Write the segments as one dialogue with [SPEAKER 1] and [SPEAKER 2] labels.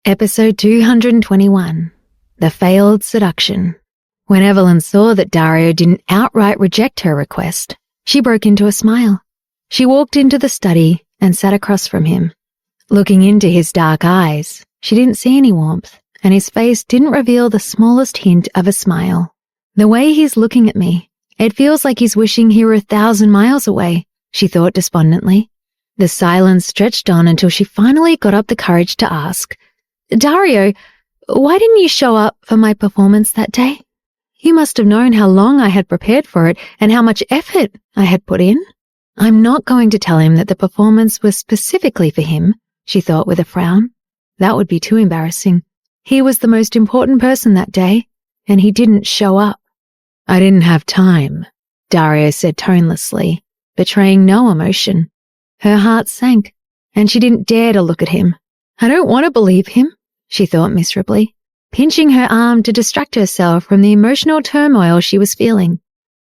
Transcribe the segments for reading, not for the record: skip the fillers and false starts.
[SPEAKER 1] Episode 221, The Failed Seduction. When Evelyn saw that Dario didn't outright reject her request, she broke into a smile. She walked into the study and sat across from him. Looking into his dark eyes, she didn't see any warmth, and his face didn't reveal the smallest hint of a smile. The way he's looking at me, it feels like he's wishing he were 1,000 miles away, she thought despondently. The silence stretched on until she finally got up the courage to ask, Dario, why didn't you show up for my performance that day? You must have known how long I had prepared for it and how much effort I had put in. I'm not going to tell him that the performance was specifically for him, she thought with a frown. That would be too embarrassing. He was the most important person that day, and he didn't show up. I didn't have time, Dario said tonelessly, betraying no emotion. Her heart sank, and she didn't dare to look at him. I don't want to believe him, she thought miserably, pinching her arm to distract herself from the emotional turmoil she was feeling.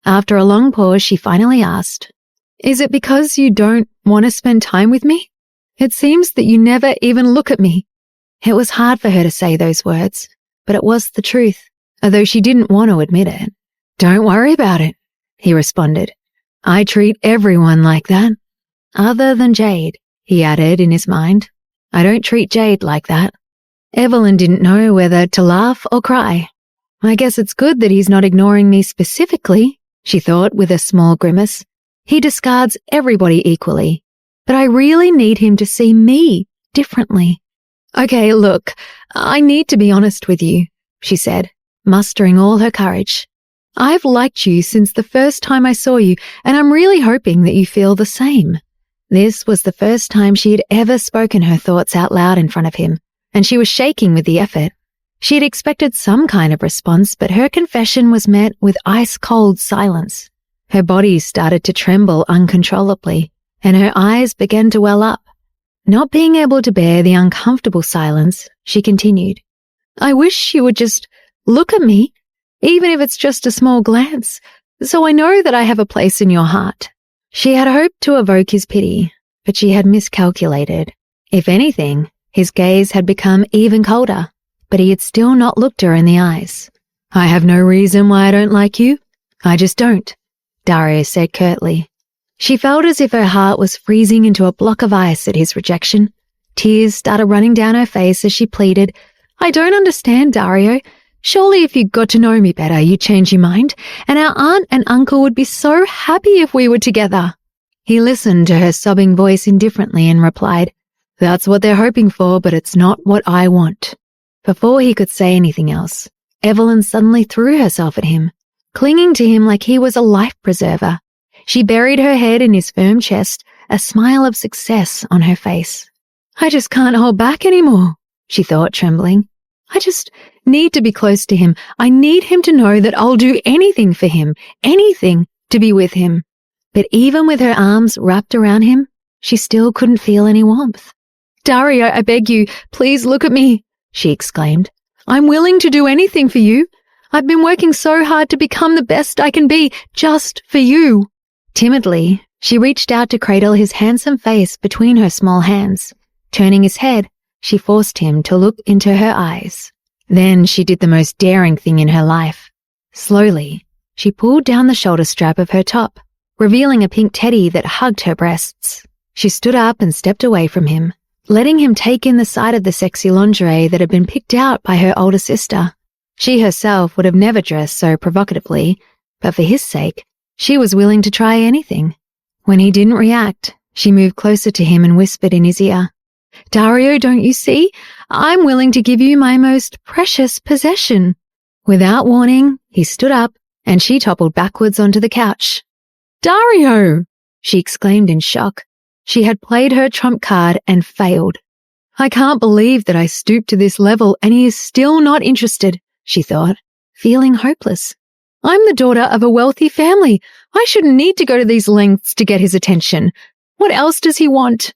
[SPEAKER 1] After a long pause, she finally asked, Is it because you don't want to spend time with me? It seems that you never even look at me. It was hard for her to say those words, but it was the truth, although she didn't want to admit it. Don't worry about it, he responded. I treat everyone like that. Other than Jade, he added in his mind. I don't treat Jade like that. Evelyn didn't know whether to laugh or cry. I guess it's good that he's not ignoring me specifically, she thought with a small grimace. He discards everybody equally, but I really need him to see me differently. Okay, look, I need to be honest with you, she said, mustering all her courage. I've liked you since the first time I saw you, and I'm really hoping that you feel the same. This was the first time she had ever spoken her thoughts out loud in front of him, and she was shaking with the effort. She had expected some kind of response, but her confession was met with ice-cold silence. Her body started to tremble uncontrollably, and her eyes began to well up. Not being able to bear the uncomfortable silence, she continued, I wish you would just look at me, even if it's just a small glance, so I know that I have a place in your heart. She had hoped to evoke his pity, but she had miscalculated. If anything, his gaze had become even colder, but he had still not looked her in the eyes. I have no reason why I don't like you. I just don't, Dario said curtly. She felt as if her heart was freezing into a block of ice at his rejection. Tears started running down her face as she pleaded, I don't understand, Dario. Surely if you got to know me better, you'd change your mind, and our aunt and uncle would be so happy if we were together. He listened to her sobbing voice indifferently and replied, That's what they're hoping for, but it's not what I want. Before he could say anything else, Evelyn suddenly threw herself at him, clinging to him like he was a life preserver. She buried her head in his firm chest, a smile of success on her face. I just can't hold back anymore, she thought, trembling. I just need to be close to him. I need him to know that I'll do anything for him, anything to be with him. But even with her arms wrapped around him, she still couldn't feel any warmth. Dario, I beg you, please look at me, she exclaimed. I'm willing to do anything for you. I've been working so hard to become the best I can be, just for you. Timidly, she reached out to cradle his handsome face between her small hands. Turning his head, she forced him to look into her eyes. Then she did the most daring thing in her life. Slowly, she pulled down the shoulder strap of her top, revealing a pink teddy that hugged her breasts. She stood up and stepped away from him, letting him take in the sight of the sexy lingerie that had been picked out by her older sister. She herself would have never dressed so provocatively, but for his sake, she was willing to try anything. When he didn't react, she moved closer to him and whispered in his ear, Dario, don't you see? I'm willing to give you my most precious possession. Without warning, he stood up and she toppled backwards onto the couch. Dario! She exclaimed in shock. She had played her trump card and failed. I can't believe that I stooped to this level and he is still not interested, she thought, feeling hopeless. I'm the daughter of a wealthy family. I shouldn't need to go to these lengths to get his attention. What else does he want?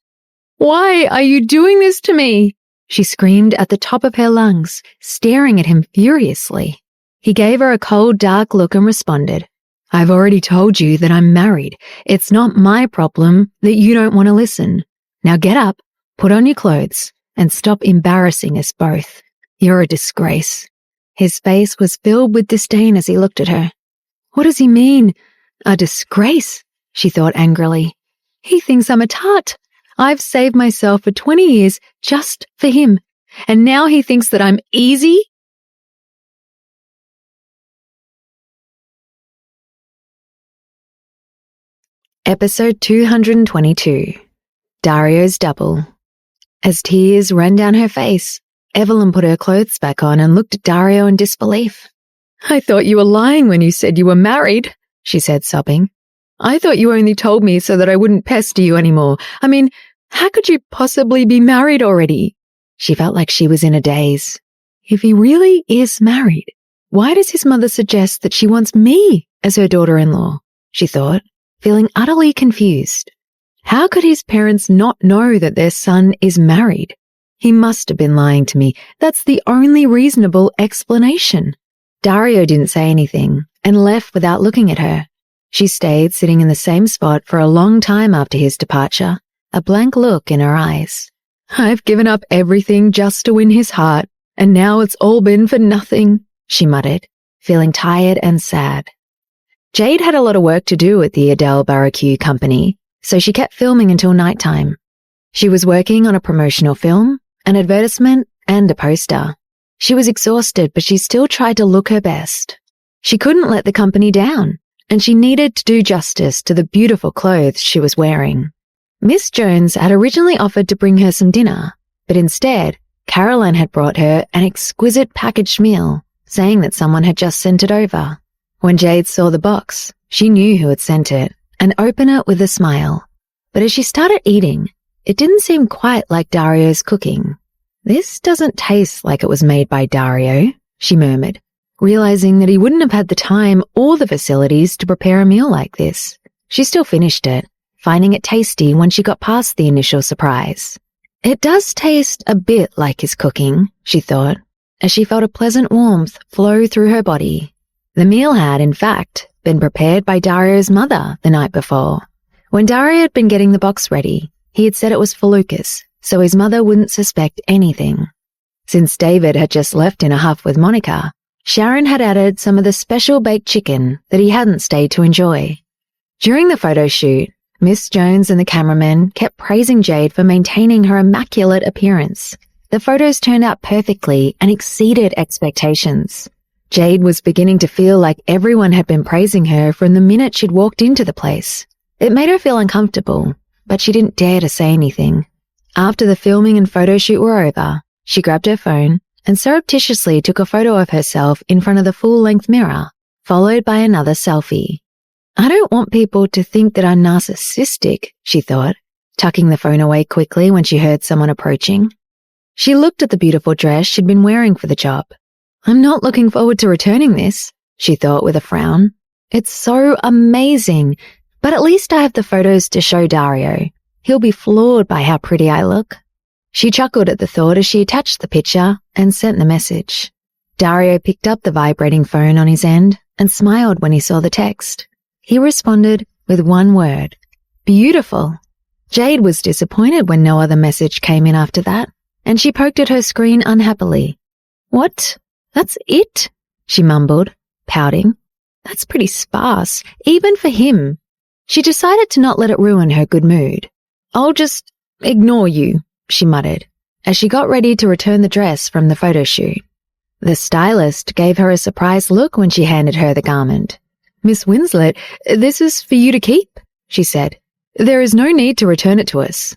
[SPEAKER 1] Why are you doing this to me? She screamed at the top of her lungs, staring at him furiously. He gave her a cold, dark look and responded, I've already told you that I'm married. It's not my problem that you don't want to listen. Now get up, put on your clothes, and stop embarrassing us both. You're a disgrace." His face was filled with disdain as he looked at her. What does he mean? A disgrace? She thought angrily. He thinks I'm a tart. I've saved myself for 20 years just for him. And now he thinks that I'm easy? Episode 222. Dario's Double. As tears ran down her face, Evelyn put her clothes back on and looked at Dario in disbelief. "I thought you were lying when you said you were married," she said, sobbing. "I thought you only told me so that I wouldn't pester you anymore. I mean, how could you possibly be married already?" She felt like she was in a daze. If he really is married, why does his mother suggest that she wants me as her daughter-in-law? She thought, feeling utterly confused. How could his parents not know that their son is married? He must have been lying to me. That's the only reasonable explanation. Dario didn't say anything and left without looking at her. She stayed sitting in the same spot for a long time after his departure, a blank look in her eyes. "I've given up everything just to win his heart, and now it's all been for nothing," she muttered, feeling tired and sad. Jade had a lot of work to do at the Adele Barracuda company, so she kept filming until nighttime. She was working on a promotional film, an advertisement, and a poster. She was exhausted, but she still tried to look her best. She couldn't let the company down, and she needed to do justice to the beautiful clothes she was wearing. Miss Jones had originally offered to bring her some dinner, but instead, Caroline had brought her an exquisite packaged meal, saying that someone had just sent it over. When Jade saw the box, she knew who had sent it and opened it with a smile. But as she started eating, it didn't seem quite like Dario's cooking. "This doesn't taste like it was made by Dario," she murmured, realizing that he wouldn't have had the time or the facilities to prepare a meal like this. She still finished it, finding it tasty when she got past the initial surprise. It does taste a bit like his cooking, she thought, as she felt a pleasant warmth flow through her body. The meal had, in fact, been prepared by Dario's mother the night before. When Dario had been getting the box ready, he had said it was for Lucas, so his mother wouldn't suspect anything. Since David had just left in a huff with Monica, Sharon had added some of the special baked chicken that he hadn't stayed to enjoy. During the photo shoot, Miss Jones and the cameraman kept praising Jade for maintaining her immaculate appearance. The photos turned out perfectly and exceeded expectations. Jade was beginning to feel like everyone had been praising her from the minute she'd walked into the place. It made her feel uncomfortable, but she didn't dare to say anything. After the filming and photo shoot were over, she grabbed her phone and surreptitiously took a photo of herself in front of the full-length mirror, followed by another selfie. "I don't want people to think that I'm narcissistic," she thought, tucking the phone away quickly when she heard someone approaching. She looked at the beautiful dress she'd been wearing for the job. "I'm not looking forward to returning this," she thought with a frown. "It's so amazing, but at least I have the photos to show Dario. He'll be floored by how pretty I look." She chuckled at the thought as she attached the picture and sent the message. Dario picked up the vibrating phone on his end and smiled when he saw the text. He responded with one word: "Beautiful." Jade was disappointed when no other message came in after that, and she poked at her screen unhappily. "What? That's it?" she mumbled, pouting. "That's pretty sparse, even for him." She decided to not let it ruin her good mood. "I'll just ignore you," she muttered, as she got ready to return the dress from the photo shoot. The stylist gave her a surprised look when she handed her the garment. "Miss Winslet, this is for you to keep," she said. "There is no need to return it to us."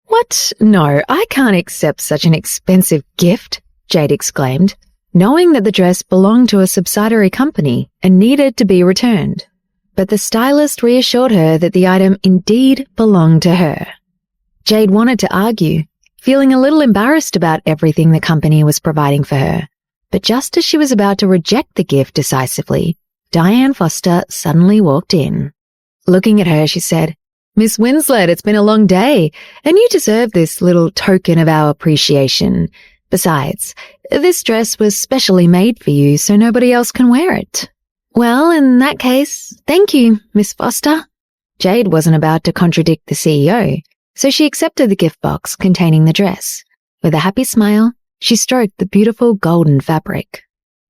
[SPEAKER 1] "What? No, I can't accept such an expensive gift," Jade exclaimed, knowing that the dress belonged to a subsidiary company and needed to be returned. But the stylist reassured her that the item indeed belonged to her. Jade wanted to argue, feeling a little embarrassed about everything the company was providing for her. But just as she was about to reject the gift decisively, Diane Foster suddenly walked in. Looking at her, she said, "Miss Winslet, it's been a long day, and you deserve this little token of our appreciation. Besides, this dress was specially made for you, so nobody else can wear it." "Well, in that case, thank you, Miss Foster." Jade wasn't about to contradict the CEO, so she accepted the gift box containing the dress. With a happy smile, she stroked the beautiful golden fabric.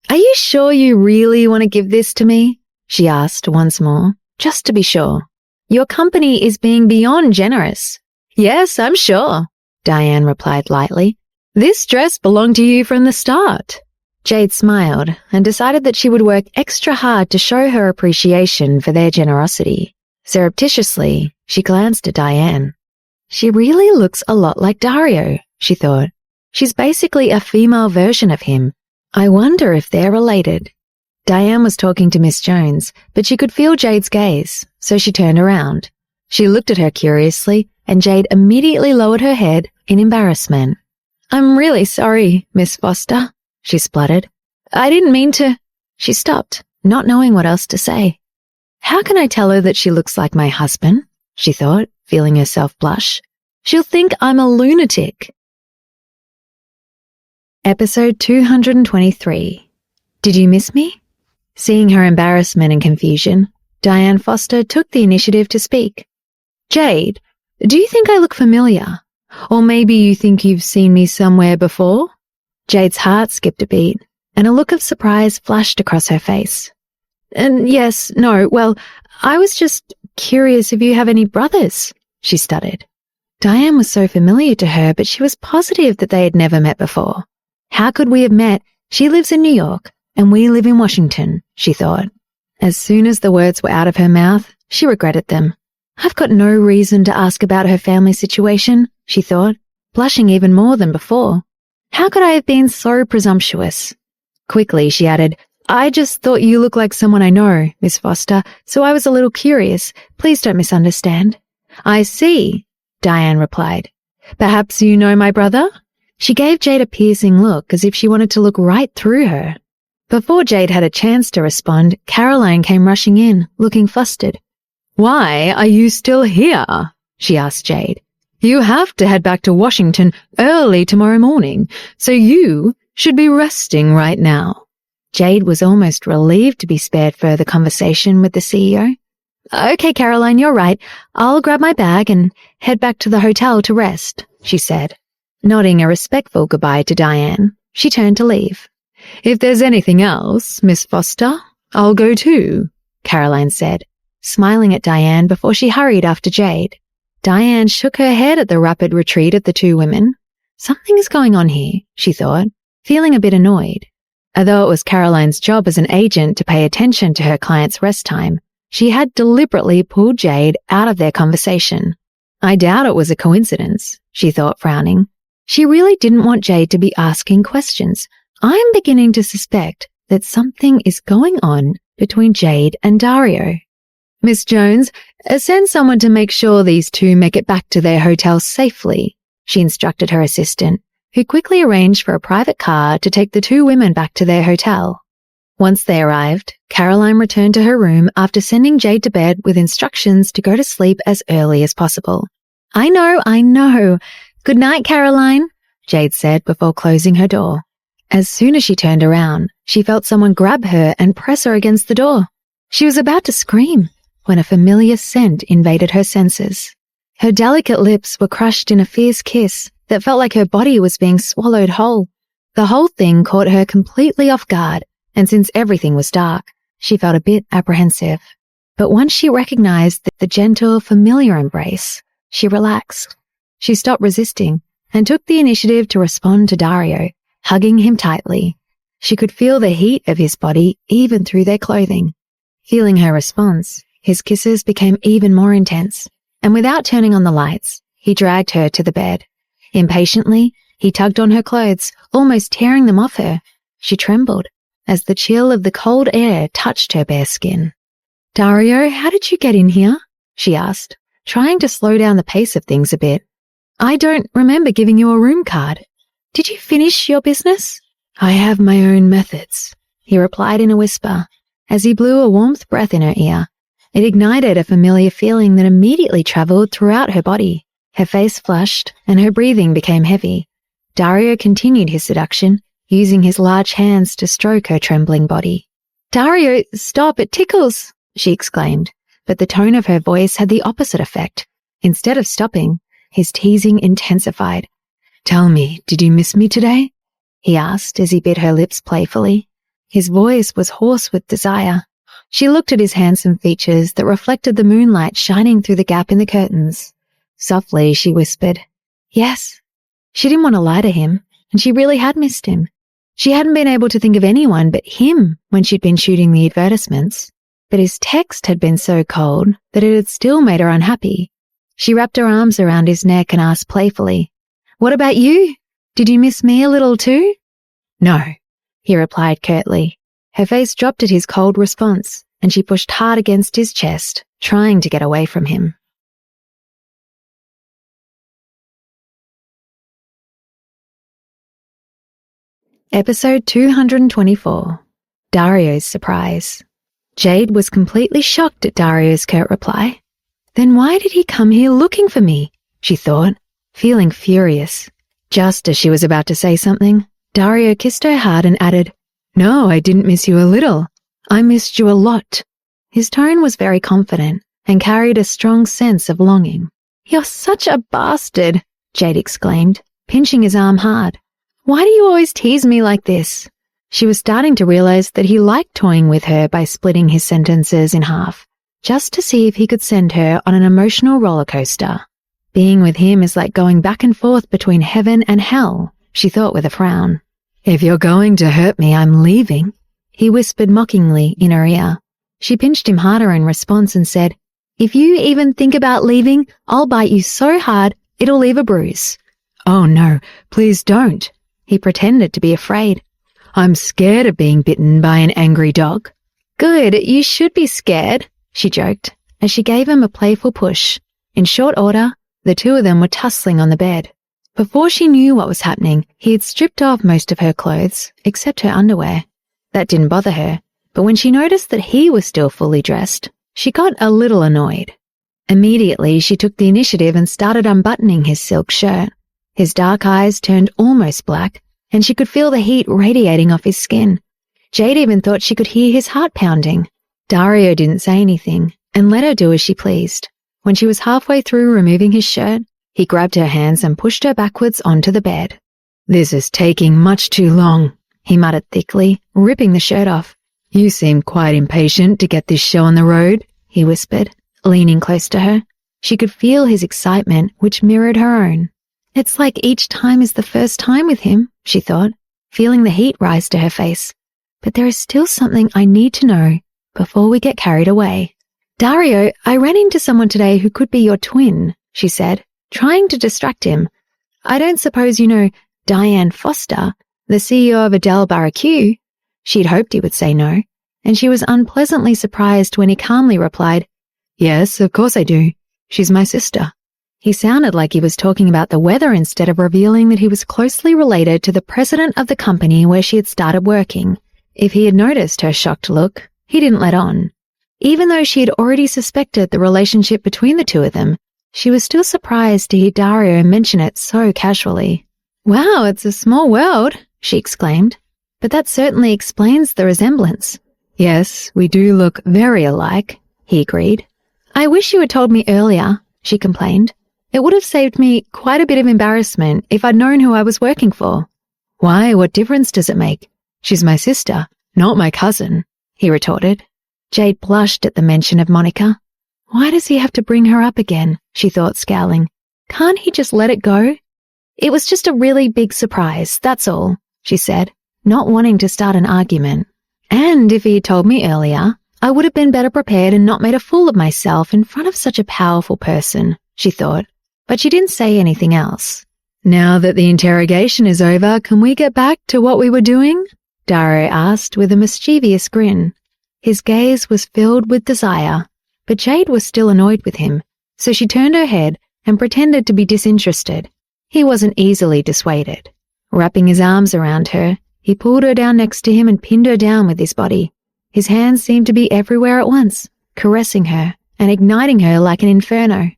[SPEAKER 1] "Are you sure you really want to give this to me?" she asked once more, just to be sure. "Your company is being beyond generous." "Yes, I'm sure," Diane replied lightly. "This dress belonged to you from the start." Jade smiled and decided that she would work extra hard to show her appreciation for their generosity. Surreptitiously, she glanced at Diane. "She really looks a lot like Dario," she thought. "She's basically a female version of him. I wonder if they're related." Diane was talking to Miss Jones, but she could feel Jade's gaze, so she turned around. She looked at her curiously, and Jade immediately lowered her head in embarrassment. "I'm really sorry, Miss Foster," she spluttered. "I didn't mean to—" She stopped, not knowing what else to say. "How can I tell her that she looks like my husband?" she thought, feeling herself blush. "She'll think I'm a lunatic." Episode 223. Did you miss me? Seeing her embarrassment and confusion, Diane Foster took the initiative to speak. "Jade, do you think I look familiar? Or maybe you think you've seen me somewhere before?" Jade's heart skipped a beat, and a look of surprise flashed across her face. "And yes, no, well, I was just curious if you have any brothers," she stuttered. Diane was so familiar to her, but she was positive that they had never met before. How could we have met? She lives in New York, and we live in Washington, she thought. As soon as the words were out of her mouth, she regretted them. I've got no reason to ask about her family situation, she thought, blushing even more than before. How could I have been so presumptuous? Quickly, she added, I just thought you looked like someone I know, Miss Foster, so I was a little curious. Please don't misunderstand. I see, Diane replied. Perhaps you know my brother? She gave Jade a piercing look as if she wanted to look right through her. Before Jade had a chance to respond, Caroline came rushing in, looking flustered. Why are you still here? She asked Jade. You have to head back to Washington early tomorrow morning, so you should be resting right now. Jade was almost relieved to be spared further conversation with the CEO. Okay, Caroline, you're right. I'll grab my bag and head back to the hotel to rest, she said. Nodding a respectful goodbye to Diane, she turned to leave. If there's anything else, Miss Foster, I'll go too, Caroline said, smiling at Diane before she hurried after Jade. Diane shook her head at the rapid retreat of the two women. Something is going on here, she thought, feeling a bit annoyed. Although it was Caroline's job as an agent to pay attention to her client's rest time, she had deliberately pulled Jade out of their conversation. I doubt it was a coincidence, she thought, frowning. She really didn't want Jade to be asking questions. I'm beginning to suspect that something is going on between Jade and Dario. Miss Jones, send someone to make sure these two make it back to their hotel safely, she instructed her assistant, who quickly arranged for a private car to take the two women back to their hotel. Once they arrived, Caroline returned to her room after sending Jade to bed with instructions to go to sleep as early as possible. I know. Good night, Caroline, Jade said before closing her door. As soon as she turned around, she felt someone grab her and press her against the door. She was about to scream when a familiar scent invaded her senses. Her delicate lips were crushed in a fierce kiss that felt like her body was being swallowed whole. The whole thing caught her completely off guard, and since everything was dark, she felt a bit apprehensive. But once she recognized the gentle, familiar embrace, she relaxed. She stopped resisting and took the initiative to respond to Dario, hugging him tightly. She could feel the heat of his body even through their clothing. Feeling her response, his kisses became even more intense, and without turning on the lights, he dragged her to the bed. Impatiently, he tugged on her clothes, almost tearing them off her. She trembled as the chill of the cold air touched her bare skin. Dario, how did you get in here? She asked, trying to slow down the pace of things a bit. I don't remember giving you a room card. Did you finish your business? I have my own methods, he replied in a whisper, as he blew a warmth breath in her ear. It ignited a familiar feeling that immediately traveled throughout her body. Her face flushed and her breathing became heavy. Dario continued his seduction, using his large hands to stroke her trembling body. Dario, stop, it tickles, she exclaimed, but the tone of her voice had the opposite effect. Instead of stopping, his teasing intensified. Tell me, did you miss me today? He asked as he bit her lips playfully. His voice was hoarse with desire. She looked at his handsome features that reflected the moonlight shining through the gap in the curtains. Softly, she whispered, "Yes." She didn't want to lie to him, and she really had missed him. She hadn't been able to think of anyone but him when she'd been shooting the advertisements. But his text had been so cold that it had still made her unhappy. She wrapped her arms around his neck and asked playfully, "What about you? Did you miss me a little too?" "No," he replied curtly. Her face dropped at his cold response, and she pushed hard against his chest, trying to get away from him. Episode 224. Dario's Surprise. Jade was completely shocked at Dario's curt reply. Then why did he come here looking for me? She thought, feeling furious. Just as she was about to say something, Dario kissed her hard and added, "No, I didn't miss you a little. I missed you a lot." His tone was very confident and carried a strong sense of longing. "You're such a bastard," Jade exclaimed, pinching his arm hard. "Why do you always tease me like this?" She was starting to realize that he liked toying with her by splitting his sentences in half, just to see if he could send her on an emotional roller coaster. Being with him is like going back and forth between heaven and hell, she thought with a frown. "If you're going to hurt me, I'm leaving," he whispered mockingly in her ear. She pinched him harder in response and said, "If you even think about leaving, I'll bite you so hard it'll leave a bruise." "Oh no, please don't." He pretended to be afraid. "I'm scared of being bitten by an angry dog." "Good, you should be scared," she joked, as she gave him a playful push. In short order, the two of them were tussling on the bed. Before she knew what was happening, he had stripped off most of her clothes, except her underwear. That didn't bother her, but when she noticed that he was still fully dressed, she got a little annoyed. Immediately, she took the initiative and started unbuttoning his silk shirt. His dark eyes turned almost black, and she could feel the heat radiating off his skin. Jade even thought she could hear his heart pounding. Dario didn't say anything and let her do as she pleased. When she was halfway through removing his shirt, he grabbed her hands and pushed her backwards onto the bed. "This is taking much too long," he muttered thickly, ripping the shirt off. "You seem quite impatient to get this show on the road," he whispered, leaning close to her. She could feel his excitement, which mirrored her own. It's like each time is the first time with him, she thought, feeling the heat rise to her face. But there is still something I need to know before we get carried away. "Dario, I ran into someone today who could be your twin," she said, trying to distract him. "I don't suppose you know Diane Foster, the CEO of Adele Barraque?" She'd hoped he would say no, and she was unpleasantly surprised when he calmly replied, "Yes, of course I do. She's my sister." He sounded like he was talking about the weather instead of revealing that he was closely related to the president of the company where she had started working. If he had noticed her shocked look, he didn't let on. Even though she had already suspected the relationship between the two of them, she was still surprised to hear Dario mention it so casually. "Wow, it's a small world," she exclaimed. "But that certainly explains the resemblance." "Yes, we do look very alike," he agreed. "I wish you had told me earlier," she complained. "It would have saved me quite a bit of embarrassment if I'd known who I was working for." "Why, what difference does it make? She's my sister, not my cousin," he retorted. Jade blushed at the mention of Monica. Why does he have to bring her up again? She thought, scowling. Can't he just let it go? It was just a really big surprise, that's all, she said, not wanting to start an argument. And if he had told me earlier, I would have been better prepared and not made a fool of myself in front of such a powerful person, she thought, but she didn't say anything else. Now that the interrogation is over, can we get back to what we were doing? Dario asked with a mischievous grin. His gaze was filled with desire, but Jade was still annoyed with him, so she turned her head and pretended to be disinterested. He wasn't easily dissuaded. Wrapping his arms around her, he pulled her down next to him and pinned her down with his body. His hands seemed to be everywhere at once, caressing her and igniting her like an inferno.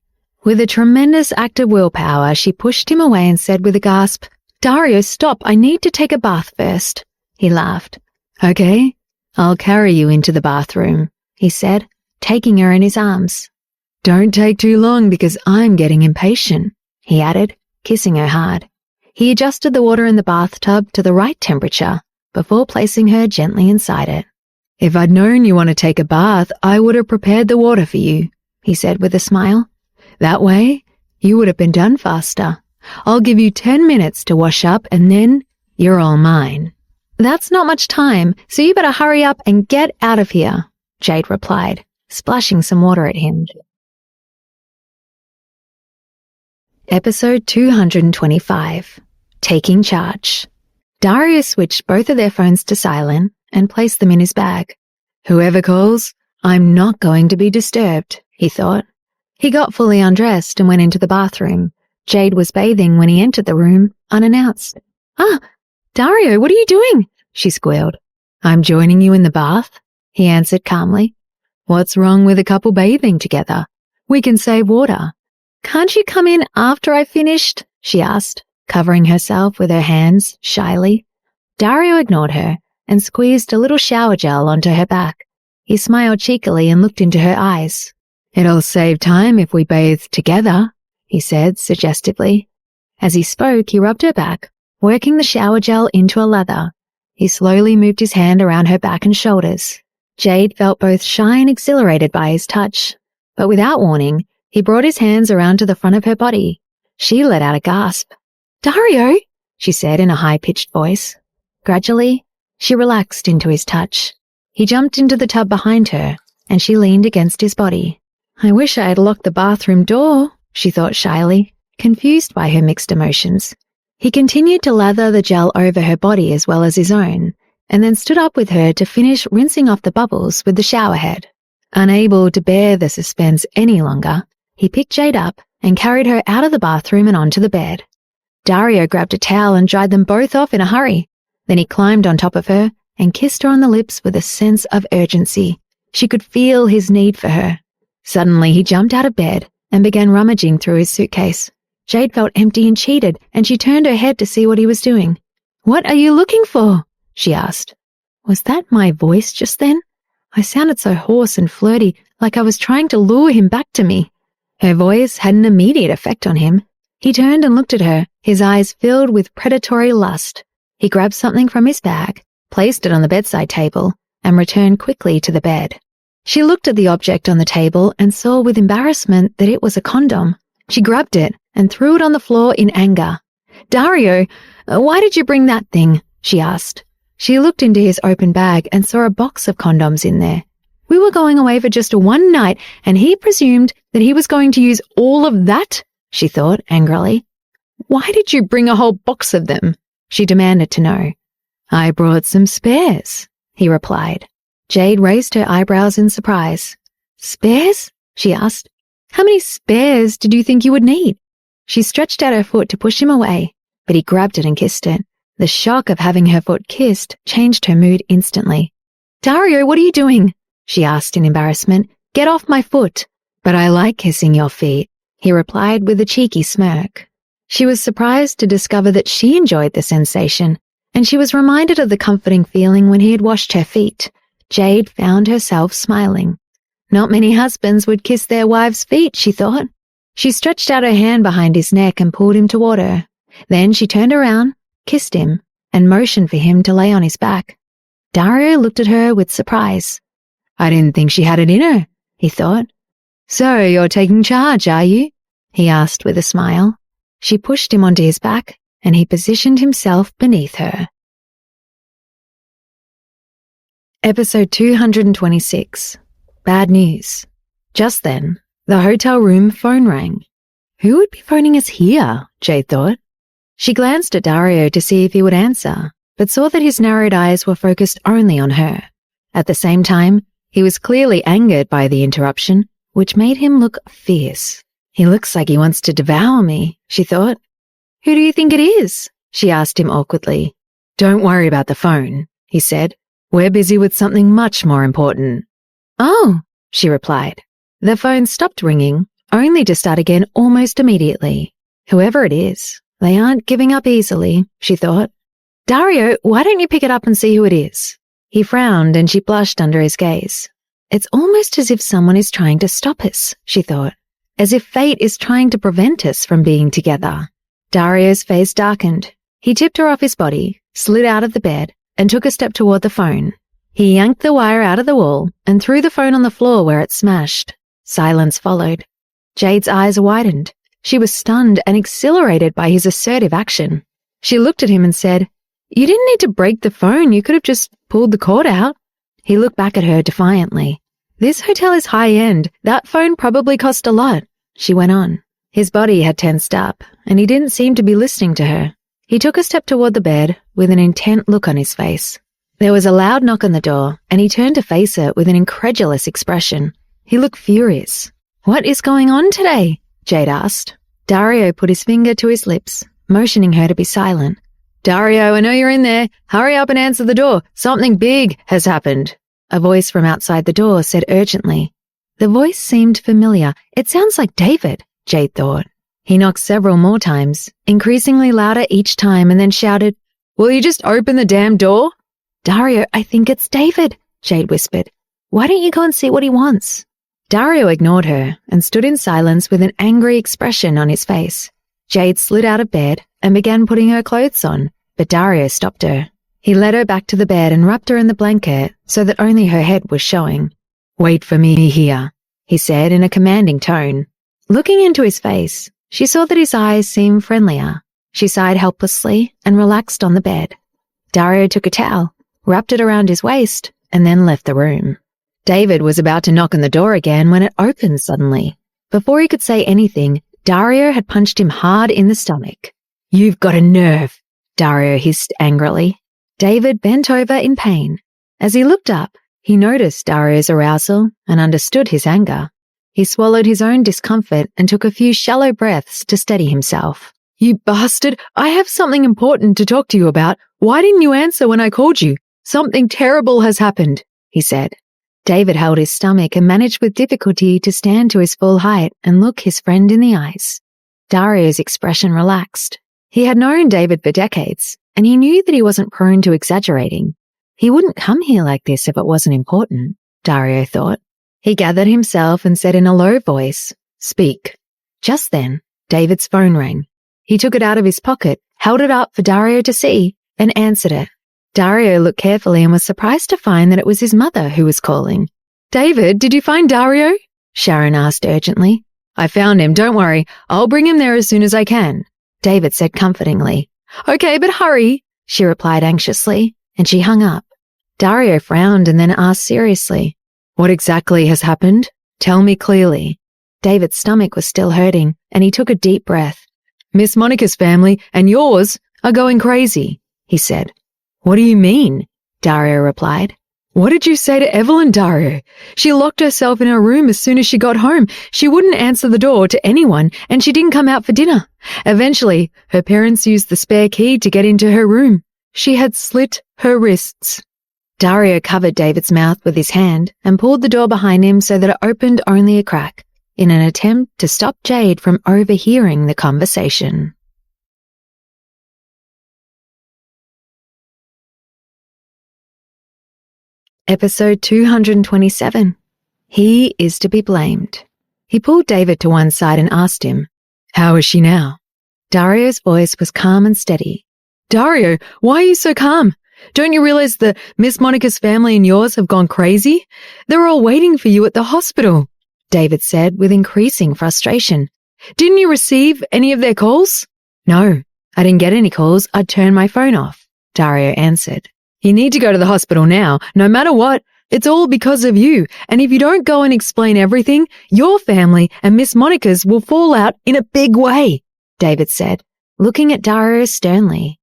[SPEAKER 1] With a tremendous act of willpower, she pushed him away and said with a gasp, Dario, stop, I need to take a bath first. He laughed. Okay, I'll carry you into the bathroom, he said, taking her in his arms. Don't take too long because I'm getting impatient, he added, kissing her hard. He adjusted the water in the bathtub to the right temperature before placing her gently inside it. "If I'd known you want to take a bath, I would have prepared the water for you," he said with a smile. "That way, you would have been done faster. I'll give you 10 minutes to wash up and then you're all mine." "That's not much time, so you better hurry up and get out of here," Jade replied, splashing some water at him. Episode 225, Taking Charge. Dario switched both of their phones to silent and placed them in his bag. "Whoever calls, I'm not going to be disturbed," he thought. He got fully undressed and went into the bathroom. Jade was bathing when he entered the room, unannounced. "Ah, Dario, what are you doing?" she squealed. "I'm joining you in the bath," he answered calmly. "What's wrong with a couple bathing together? We can save water." "Can't you come in after I finished?" she asked, covering herself with her hands shyly. Dario ignored her and squeezed a little shower gel onto her back. He smiled cheekily and looked into her eyes. "It'll save time if we bathe together," he said suggestively. As he spoke, he rubbed her back, working the shower gel into a lather. He slowly moved his hand around her back and shoulders. Jade felt both shy and exhilarated by his touch, but without warning, he brought his hands around to the front of her body. She let out a gasp. "Dario," she said in a high-pitched voice. Gradually, she relaxed into his touch. He jumped into the tub behind her, and she leaned against his body. "I wish I had locked the bathroom door," she thought shyly, confused by her mixed emotions. He continued to lather the gel over her body as well as his own, and then stood up with her to finish rinsing off the bubbles with the shower head. Unable to bear the suspense any longer, he picked Jade up and carried her out of the bathroom and onto the bed. Dario grabbed a towel and dried them both off in a hurry. Then he climbed on top of her and kissed her on the lips with a sense of urgency. She could feel his need for her. Suddenly, he jumped out of bed and began rummaging through his suitcase. Jade felt empty and cheated, and she turned her head to see what he was doing. "What are you looking for?" she asked. Was that my voice just then? I sounded so hoarse and flirty, like I was trying to lure him back to me. Her voice had an immediate effect on him. He turned and looked at her, his eyes filled with predatory lust. He grabbed something from his bag, placed it on the bedside table, and returned quickly to the bed. She looked at the object on the table and saw with embarrassment that it was a condom. She grabbed it and threw it on the floor in anger. "Dario, why did you bring that thing?" she asked. She looked into his open bag and saw a box of condoms in there. We were going away for just one night, and he presumed that he was going to use all of that, she thought angrily. "Why did you bring a whole box of them?" she demanded to know. "I brought some spares," he replied. Jade raised her eyebrows in surprise. "Spares?" she asked. "How many spares did you think you would need?" She stretched out her foot to push him away, but he grabbed it and kissed it. The shock of having her foot kissed changed her mood instantly. "Dario, what are you doing?" she asked in embarrassment. "Get off my foot." "But I like kissing your feet," he replied with a cheeky smirk. She was surprised to discover that she enjoyed the sensation, and she was reminded of the comforting feeling when he had washed her feet. Jade found herself smiling. Not many husbands would kiss their wives' feet, she thought. She stretched out her hand behind his neck and pulled him toward her. Then she turned around, kissed him, and motioned for him to lay on his back. Dario looked at her with surprise. "I didn't think she had it in her," he thought. "So you're taking charge, are you?" he asked with a smile. She pushed him onto his back, and he positioned himself beneath her. Episode 226. Bad news. Just then, the hotel room phone rang. Who would be phoning us here? Jade thought. She glanced at Dario to see if he would answer, but saw that his narrowed eyes were focused only on her. At the same time, he was clearly angered by the interruption, which made him look fierce. "He looks like he wants to devour me," she thought. "Who do you think it is?" she asked him awkwardly. "Don't worry about the phone," he said. "We're busy with something much more important." "Oh," she replied. The phone stopped ringing, only to start again almost immediately. Whoever it is, they aren't giving up easily, she thought. "Dario, why don't you pick it up and see who it is?" He frowned and she blushed under his gaze. "It's almost as if someone is trying to stop us," she thought. "As if fate is trying to prevent us from being together." Dario's face darkened. He tipped her off his body, slid out of the bed, and took a step toward the phone. He yanked the wire out of the wall and threw the phone on the floor where it smashed. Silence followed. Jade's eyes widened. She was stunned and exhilarated by his assertive action. She looked at him and said, "You didn't need to break the phone. You could have just pulled the cord out." He looked back at her defiantly. "This hotel is high-end. That phone probably cost a lot," she went on. His body had tensed up, and he didn't seem to be listening to her. He took a step toward the bed with an intent look on his face. There was a loud knock on the door, and he turned to face it with an incredulous expression. He looked furious. "What is going on today?" Jade asked. Dario put his finger to his lips, motioning her to be silent. "Dario, I know you're in there. Hurry up and answer the door. Something big has happened," a voice from outside the door said urgently. The voice seemed familiar. It sounds like David, Jade thought. He knocked several more times, increasingly louder each time, and then shouted, "Will you just open the damn door?" "Dario, I think it's David," Jade whispered. "Why don't you go and see what he wants?" Dario ignored her and stood in silence with an angry expression on his face. Jade slid out of bed and began putting her clothes on, but Dario stopped her. He led her back to the bed and wrapped her in the blanket so that only her head was showing. "Wait for me here," he said in a commanding tone. Looking into his face, she saw that his eyes seemed friendlier. She sighed helplessly and relaxed on the bed. Dario took a towel, wrapped it around his waist, and then left the room. David was about to knock on the door again when it opened suddenly. Before he could say anything, Dario had punched him hard in the stomach. "You've got a nerve," Dario hissed angrily. David bent over in pain. As he looked up, he noticed Dario's arousal and understood his anger. He swallowed his own discomfort and took a few shallow breaths to steady himself. "You bastard, I have something important to talk to you about. Why didn't you answer when I called you? Something terrible has happened," he said. David held his stomach and managed with difficulty to stand to his full height and look his friend in the eyes. Dario's expression relaxed. He had known David for decades, and he knew that he wasn't prone to exaggerating. He wouldn't come here like this if it wasn't important, Dario thought. He gathered himself and said in a low voice, "Speak." Just then, David's phone rang. He took it out of his pocket, held it up for Dario to see, and answered it. Dario looked carefully and was surprised to find that it was his mother who was calling. "David, did you find Dario?" Sharon asked urgently. "I found him, don't worry. I'll bring him there as soon as I can," David said comfortingly. "Okay, but hurry," she replied anxiously, and she hung up. Dario frowned and then asked seriously, "What exactly has happened? Tell me clearly." David's stomach was still hurting, and he took a deep breath. "Miss Monica's family and yours are going crazy," he said. "What do you mean?" Dario replied. "What did you say to Evelyn, Dario? She locked herself in her room as soon as she got home. She wouldn't answer the door to anyone, and she didn't come out for dinner. Eventually, her parents used the spare key to get into her room. She had slit her wrists." Dario covered David's mouth with his hand and pulled the door behind him so that it opened only a crack, in an attempt to stop Jade from overhearing the conversation. Episode 227. He is to be blamed. He pulled David to one side and asked him, "How is she now?" Dario's voice was calm and steady. "Dario, why are you so calm? Don't you realize that Miss Monica's family and yours have gone crazy? They're all waiting for you at the hospital," David said with increasing frustration. "Didn't you receive any of their calls?" "No, I didn't get any calls. I'd turned my phone off," Dario answered. "You need to go to the hospital now, no matter what. It's all because of you, and if you don't go and explain everything, your family and Miss Monica's will fall out in a big way," David said, looking at Dario sternly.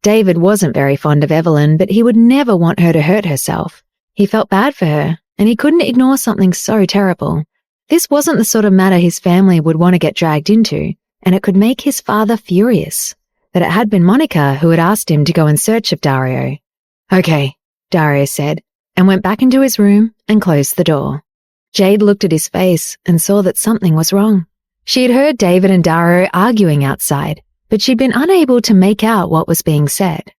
[SPEAKER 1] David wasn't very fond of Evelyn, but he would never want her to hurt herself. He felt bad for her, and he couldn't ignore something so terrible. This wasn't the sort of matter his family would want to get dragged into, and it could make his father furious that it had been Monica who had asked him to go in search of Dario. "Okay," Dario said, and went back into his room and closed the door. Jade looked at his face and saw that something was wrong. She had heard David and Dario arguing outside, but she'd been unable to make out what was being said.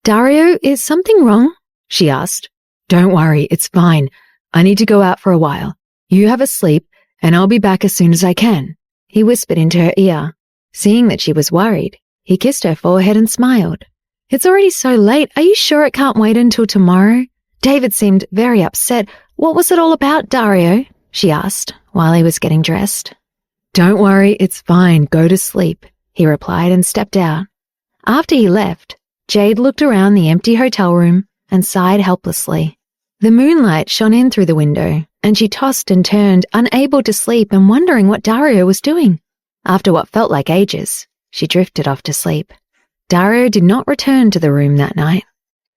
[SPEAKER 1] "Dario, is something wrong?" she asked. "Don't worry, it's fine. I need to go out for a while. You have a sleep, and I'll be back as soon as I can," he whispered into her ear. Seeing that she was worried, He kissed her forehead and smiled. It's already so late. Are you sure it can't wait until tomorrow? David seemed very upset. What was it all about, Dario? She asked while he was getting dressed. Don't worry, it's fine. Go to sleep, he replied and stepped out. After he left, Jade looked around the empty hotel room and sighed helplessly. The moonlight shone in through the window, and she tossed and turned, unable to sleep and wondering what Dario was doing. After what felt like ages, she drifted off to sleep. Dario did not return to the room that night.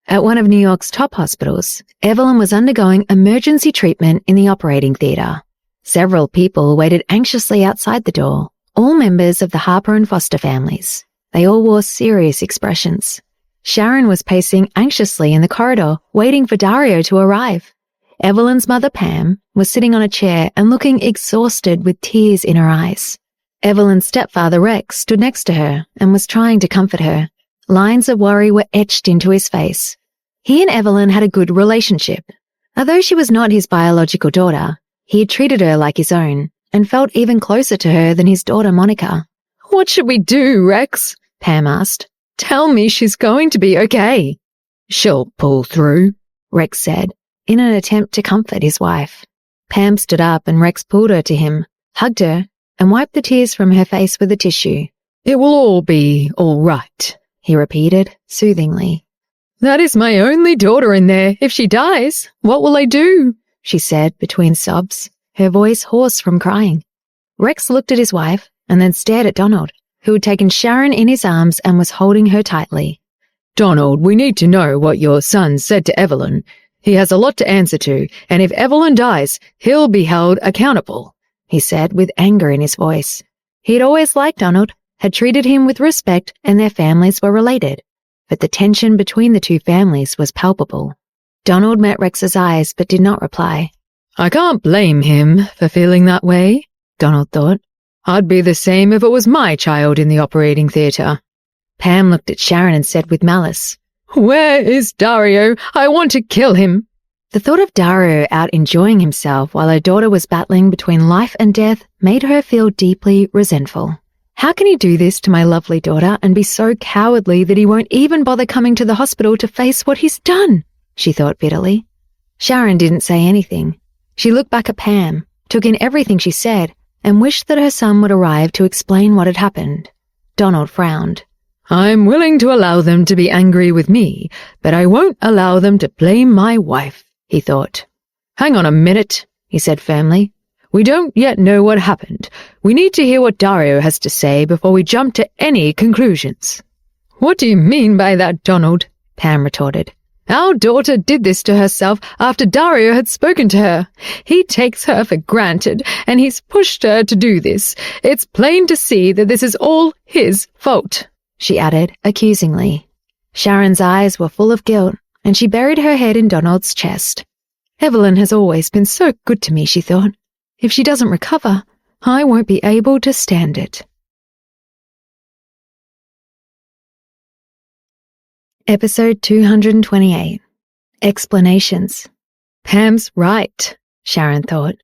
[SPEAKER 1] At one of New York's top hospitals, Evelyn was undergoing emergency treatment in the operating theater. Several people waited anxiously outside the door, all members of the Harper and Foster families. They all wore serious expressions. Sharon was pacing anxiously in the corridor, waiting for Dario to arrive. Evelyn's mother, Pam, was sitting on a chair and looking exhausted with tears in her eyes. Evelyn's stepfather, Rex, stood next to her and was trying to comfort her. Lines of worry were etched into his face. He and Evelyn had a good relationship. Although she was not his biological daughter, he had treated her like his own and felt even closer to her than his daughter, Monica. What should we do, Rex? Pam asked. Tell me she's going to be okay. She'll pull through, Rex said, in an attempt to comfort his wife. Pam stood up and Rex pulled her to him, hugged her, and wiped the tears from her face with a tissue. It will all be all right, he repeated, soothingly. That is my only daughter in there. If she dies, what will I do? She said between sobs, her voice hoarse from crying. Rex looked at his wife and then stared at Donald, who had taken Sharon in his arms and was holding her tightly. Donald, we need to know what your son said to Evelyn. He has a lot to answer to, and if Evelyn dies, he'll be held accountable, he said with anger in his voice. He had always liked Donald, had treated him with respect, and their families were related. But the tension between the two families was palpable. Donald met Rex's eyes but did not reply. I can't blame him for feeling that way, Donald thought. I'd be the same if it was my child in the operating theatre. Pam looked at Sharon and said with malice, Where is Dario? I want to kill him. The thought of Dario out enjoying himself while her daughter was battling between life and death made her feel deeply resentful. How can he do this to my lovely daughter and be so cowardly that he won't even bother coming to the hospital to face what he's done? She thought bitterly. Sharon didn't say anything. She looked back at Pam, took in everything she said, and wished that her son would arrive to explain what had happened. Donald frowned. I'm willing to allow them to be angry with me, but I won't allow them to blame my wife, he thought. Hang on a minute, he said firmly. We don't yet know what happened. We need to hear what Dario has to say before we jump to any conclusions. What do you mean by that, Donald? Pam retorted. Our daughter did this to herself after Dario had spoken to her. He takes her for granted, and he's pushed her to do this. It's plain to see that this is all his fault, she added accusingly. Sharon's eyes were full of guilt, and she buried her head in Donald's chest. Evelyn has always been so good to me, she thought. If she doesn't recover, I won't be able to stand it. Episode 228. Explanations. Pam's right, Sharon thought.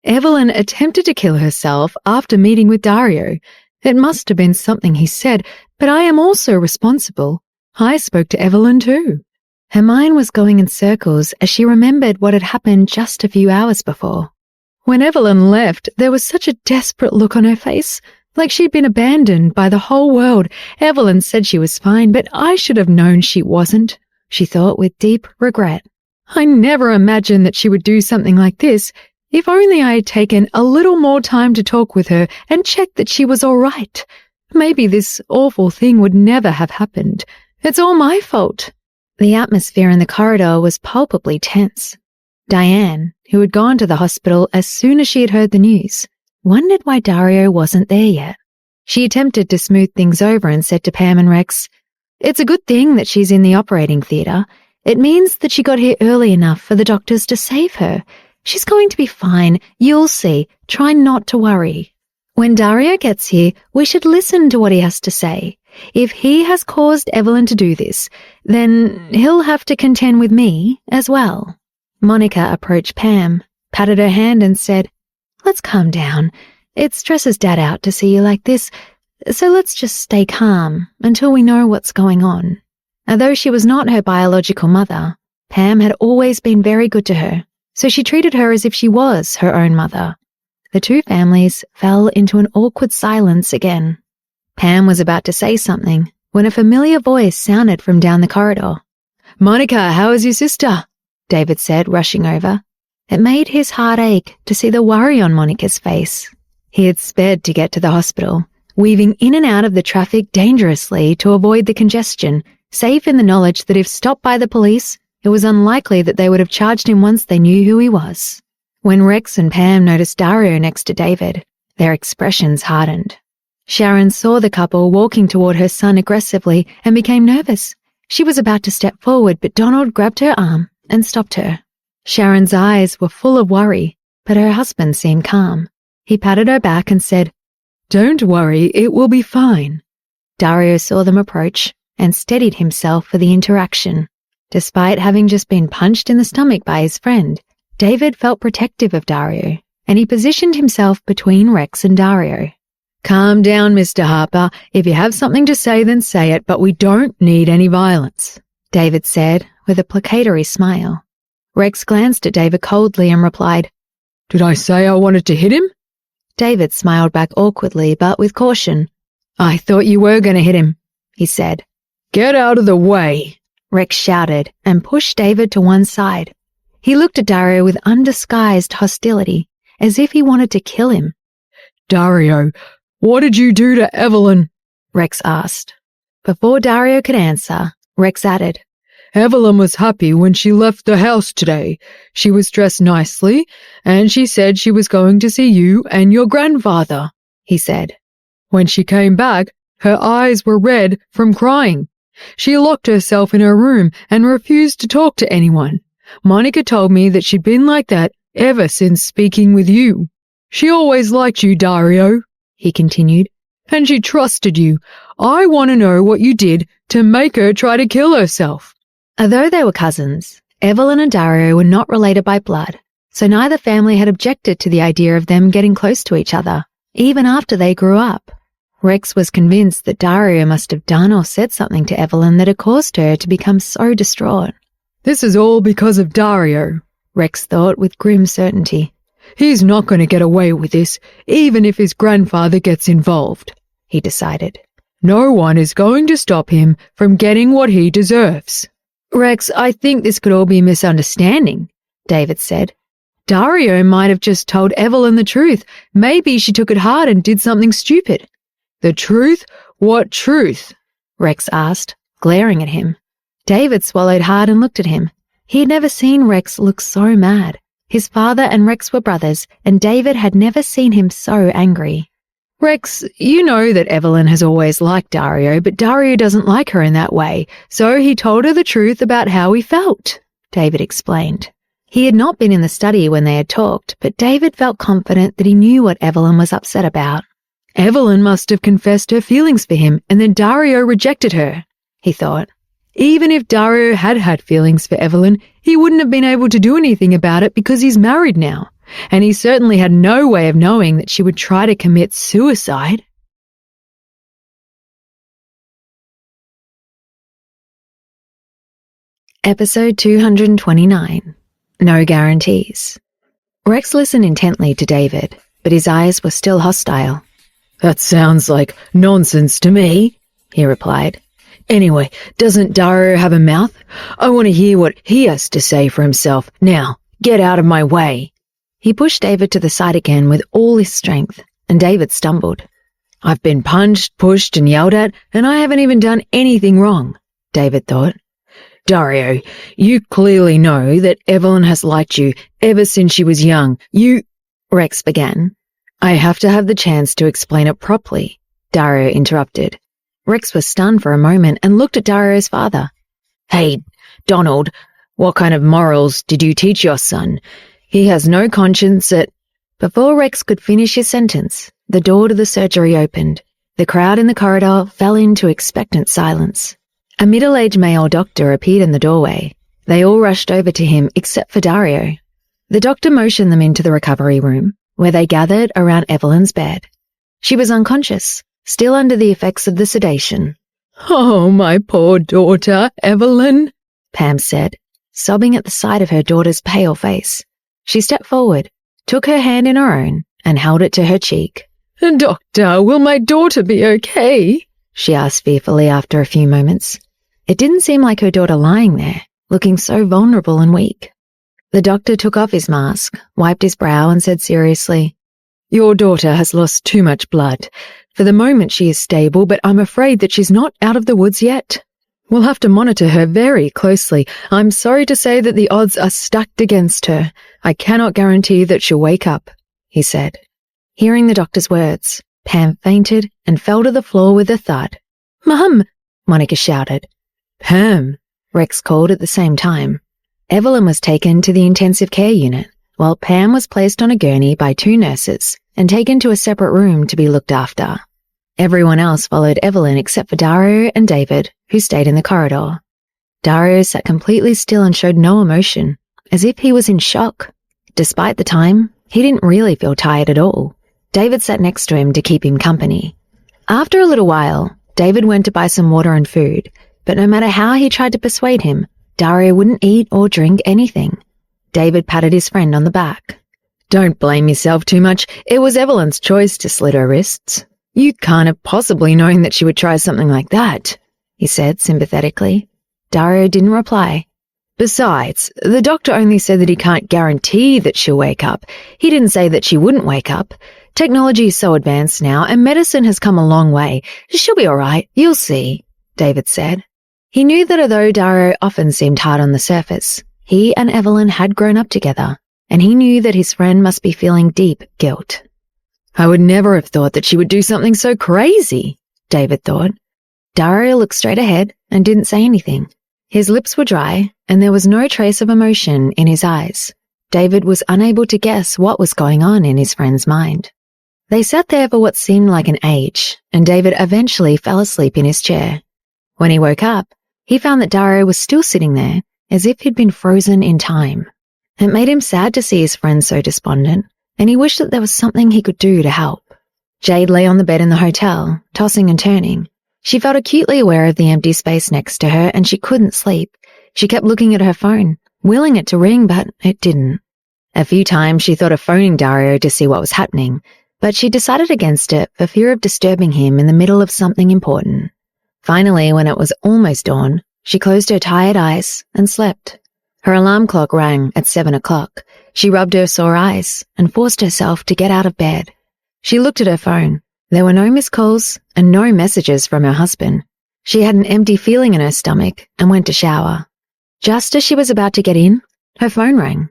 [SPEAKER 1] Evelyn attempted to kill herself after meeting with Dario. It must have been something he said, but I am also responsible. I spoke to Evelyn too. Her mind was going in circles as she remembered what had happened just a few hours before. When Evelyn left, there was such a desperate look on her face, like she'd been abandoned by the whole world. Evelyn said she was fine, but I should have known she wasn't, she thought with deep regret. I never imagined that she would do something like this. If only I had taken a little more time to talk with her and check that she was all right. Maybe this awful thing would never have happened. It's all my fault. The atmosphere in the corridor was palpably tense. Diane, who had gone to the hospital as soon as she had heard the news, wondered why Dario wasn't there yet. She attempted to smooth things over and said to Pam and Rex, It's a good thing that she's in the operating theatre. It means that she got here early enough for the doctors to save her. She's going to be fine. You'll see. Try not to worry. When Dario gets here, we should listen to what he has to say. If he has caused Evelyn to do this, then he'll have to contend with me as well. Monica approached Pam, patted her hand and said, Let's calm down. It stresses Dad out to see you like this. So let's just stay calm until we know what's going on. Although she was not her biological mother, Pam had always been very good to her, so she treated her as if she was her own mother. The two families fell into an awkward silence again. Pam was about to say something when a familiar voice sounded from down the corridor. "Monica, how is your sister?" David said, rushing over. It made his heart ache to see the worry on Monica's face. He had sped to get to the hospital, weaving in and out of the traffic dangerously to avoid the congestion, safe in the knowledge that if stopped by the police, it was unlikely that they would have charged him once they knew who he was. When Rex and Pam noticed Dario next to David, their expressions hardened. Sharon saw the couple walking toward her son aggressively and became nervous. She was about to step forward, but Donald grabbed her arm and stopped her. Sharon's eyes were full of worry, but her husband seemed calm. He patted her back and said, "Don't worry, it will be fine." Dario saw them approach and steadied himself for the interaction. Despite having just been punched in the stomach by his friend, David felt protective of Dario, and he positioned himself between Rex and Dario. "Calm down, Mr. Harper. If you have something to say, then say it, but we don't need any violence," David said with a placatory smile. Rex glanced at David coldly and replied, "Did I say I wanted to hit him?" David smiled back awkwardly, but with caution. "I thought you were going to hit him," he said. "Get out of the way," Rex shouted and pushed David to one side. He looked at Dario with undisguised hostility, as if he wanted to kill him. "Dario, what did you do to Evelyn?" Rex asked. Before Dario could answer, Rex added, "Evelyn was happy when she left the house today. She was dressed nicely, and she said she was going to see you and your grandfather," he said. "When she came back, her eyes were red from crying. She locked herself in her room and refused to talk to anyone. Monica told me that she'd been like that ever since speaking with you. She always liked you, Dario," he continued, "and she trusted you. I want to know what you did to make her try to kill herself." Although they were cousins, Evelyn and Dario were not related by blood, so neither family had objected to the idea of them getting close to each other, even after they grew up. Rex was convinced that Dario must have done or said something to Evelyn that had caused her to become so distraught. "This is all because of Dario," Rex thought with grim certainty. "He's not going to get away with this, even if his grandfather gets involved," he decided. "No one is going to stop him from getting what he deserves." "Rex, I think this could all be a misunderstanding," David said. "Dario might have just told Evelyn the truth. Maybe she took it hard and did something stupid." "The truth? What truth?" Rex asked, glaring at him. David swallowed hard and looked at him. He had never seen Rex look so mad. His father and Rex were brothers, and David had never seen him so angry. "Rex, you know that Evelyn has always liked Dario, but Dario doesn't like her in that way, so he told her the truth about how he felt," David explained. He had not been in the study when they had talked, but David felt confident that he knew what Evelyn was upset about. Evelyn must have confessed her feelings for him, and then Dario rejected her, he thought. Even if Dario had had feelings for Evelyn, he wouldn't have been able to do anything about it because he's married now. And he certainly had no way of knowing that she would try to commit suicide. Episode 229. No Guarantees. Rex listened intently to David, but his eyes were still hostile. "That sounds like nonsense to me," he replied. "Anyway, doesn't Dario have a mouth? I want to hear what he has to say for himself. Now, get out of my way." He pushed David to the side again with all his strength, and David stumbled. "I've been punched, pushed, and yelled at, and I haven't even done anything wrong," David thought. "Dario, you clearly know that Evelyn has liked you ever since she was young. Rex began. "I have to have the chance to explain it properly," Dario interrupted. Rex was stunned for a moment and looked at Dario's father. "Hey, Donald, what kind of morals did you teach your son? He has no conscience at—" Before Rex could finish his sentence, the door to the surgery opened. The crowd in the corridor fell into expectant silence. A middle-aged male doctor appeared in the doorway. They all rushed over to him except for Dario. The doctor motioned them into the recovery room, where they gathered around Evelyn's bed. She was unconscious, still under the effects of the sedation.
[SPEAKER 2] "Oh, my poor daughter, Evelyn,"
[SPEAKER 1] Pam said, sobbing at the sight of her daughter's pale face. She stepped forward, took her hand in her own, and held it to her cheek.
[SPEAKER 2] "Doctor, will my daughter be okay?"
[SPEAKER 1] she asked fearfully after a few moments. It didn't seem like her daughter lying there, looking so vulnerable and weak. The doctor took off his mask, wiped his brow, and said seriously,
[SPEAKER 2] "Your daughter has lost too much blood. For the moment she is stable, but I'm afraid that she's not out of the woods yet. We'll have to monitor her very closely. I'm sorry to say that the odds are stacked against her. I cannot guarantee that she'll wake up," he said.
[SPEAKER 1] Hearing the doctor's words, Pam fainted and fell to the floor with a thud. "Mum!" Monica shouted.
[SPEAKER 2] "Pam!"
[SPEAKER 1] Rex called at the same time. Evelyn was taken to the intensive care unit, while Pam was placed on a gurney by 2 nurses and taken to a separate room to be looked after. Everyone else followed Evelyn except for Dario and David, who stayed in the corridor. Dario sat completely still and showed no emotion, as if he was in shock. Despite the time, he didn't really feel tired at all. David sat next to him to keep him company. After a little while, David went to buy some water and food, but no matter how he tried to persuade him, Dario wouldn't eat or drink anything. David patted his friend on the back.
[SPEAKER 2] "Don't blame yourself too much. It was Evelyn's choice to slit her wrists. You can't have possibly known that she would try something like that,"
[SPEAKER 1] he said sympathetically. Dario didn't reply.
[SPEAKER 2] "Besides, the doctor only said that he can't guarantee that she'll wake up. He didn't say that she wouldn't wake up. Technology is so advanced now, and medicine has come a long way. She'll be all right. You'll see," David said.
[SPEAKER 1] He knew that although Dario often seemed hard on the surface, he and Evelyn had grown up together, and he knew that his friend must be feeling deep guilt.
[SPEAKER 2] "I would never have thought that she would do something so crazy," David thought.
[SPEAKER 1] Dario looked straight ahead and didn't say anything. His lips were dry, and there was no trace of emotion in his eyes. David was unable to guess what was going on in his friend's mind. They sat there for what seemed like an age, and David eventually fell asleep in his chair. When he woke up, he found that Dario was still sitting there, as if he'd been frozen in time. It made him sad to see his friend so despondent, and he wished that there was something he could do to help. Jade lay on the bed in the hotel, tossing and turning. She felt acutely aware of the empty space next to her, and she couldn't sleep. She kept looking at her phone, willing it to ring, but it didn't. A few times she thought of phoning Dario to see what was happening, but she decided against it for fear of disturbing him in the middle of something important. Finally, when it was almost dawn, she closed her tired eyes and slept. Her alarm clock rang at 7 o'clock. She rubbed her sore eyes and forced herself to get out of bed. She looked at her phone. There were no missed calls and no messages from her husband. She had an empty feeling in her stomach and went to shower. Just as she was about to get in, her phone rang.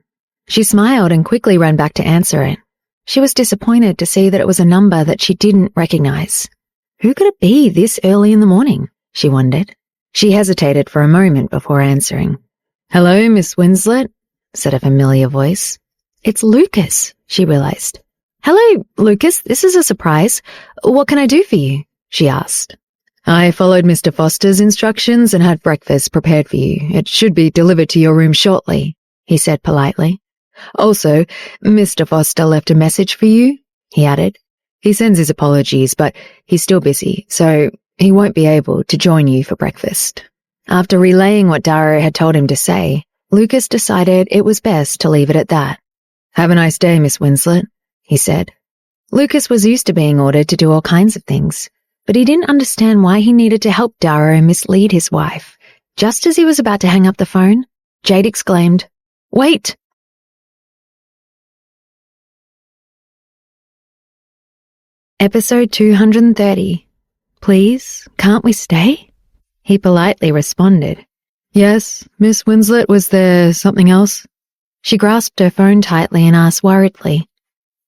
[SPEAKER 1] She smiled and quickly ran back to answer it. She was disappointed to see that it was a number that she didn't recognize. Who could it be this early in the morning? She wondered. She hesitated for a moment before answering.
[SPEAKER 2] "Hello, Miss Winslet,"
[SPEAKER 1] said a familiar voice. It's Lucas, she realized. "Hello, Lucas, this is a surprise. What can I do for you?" she asked.
[SPEAKER 2] "I followed Mr. Foster's instructions and had breakfast prepared for you. It should be delivered to your room shortly," he said politely. "Also, Mr. Foster left a message for you," he added. "He sends his apologies, but he's still busy, so he won't be able to join you for breakfast."
[SPEAKER 1] After relaying what Dario had told him to say, Lucas decided it was best to leave it at that.
[SPEAKER 2] "Have a nice day, Miss Winslet," he said.
[SPEAKER 1] Lucas was used to being ordered to do all kinds of things, but he didn't understand why he needed to help Dario mislead his wife. Just as he was about to hang up the phone, Jade exclaimed, "Wait!" Episode 230. "Please, can't we stay?" He politely responded.
[SPEAKER 2] "Yes, Miss Winslet, was there something else?"
[SPEAKER 1] She grasped her phone tightly and asked worriedly,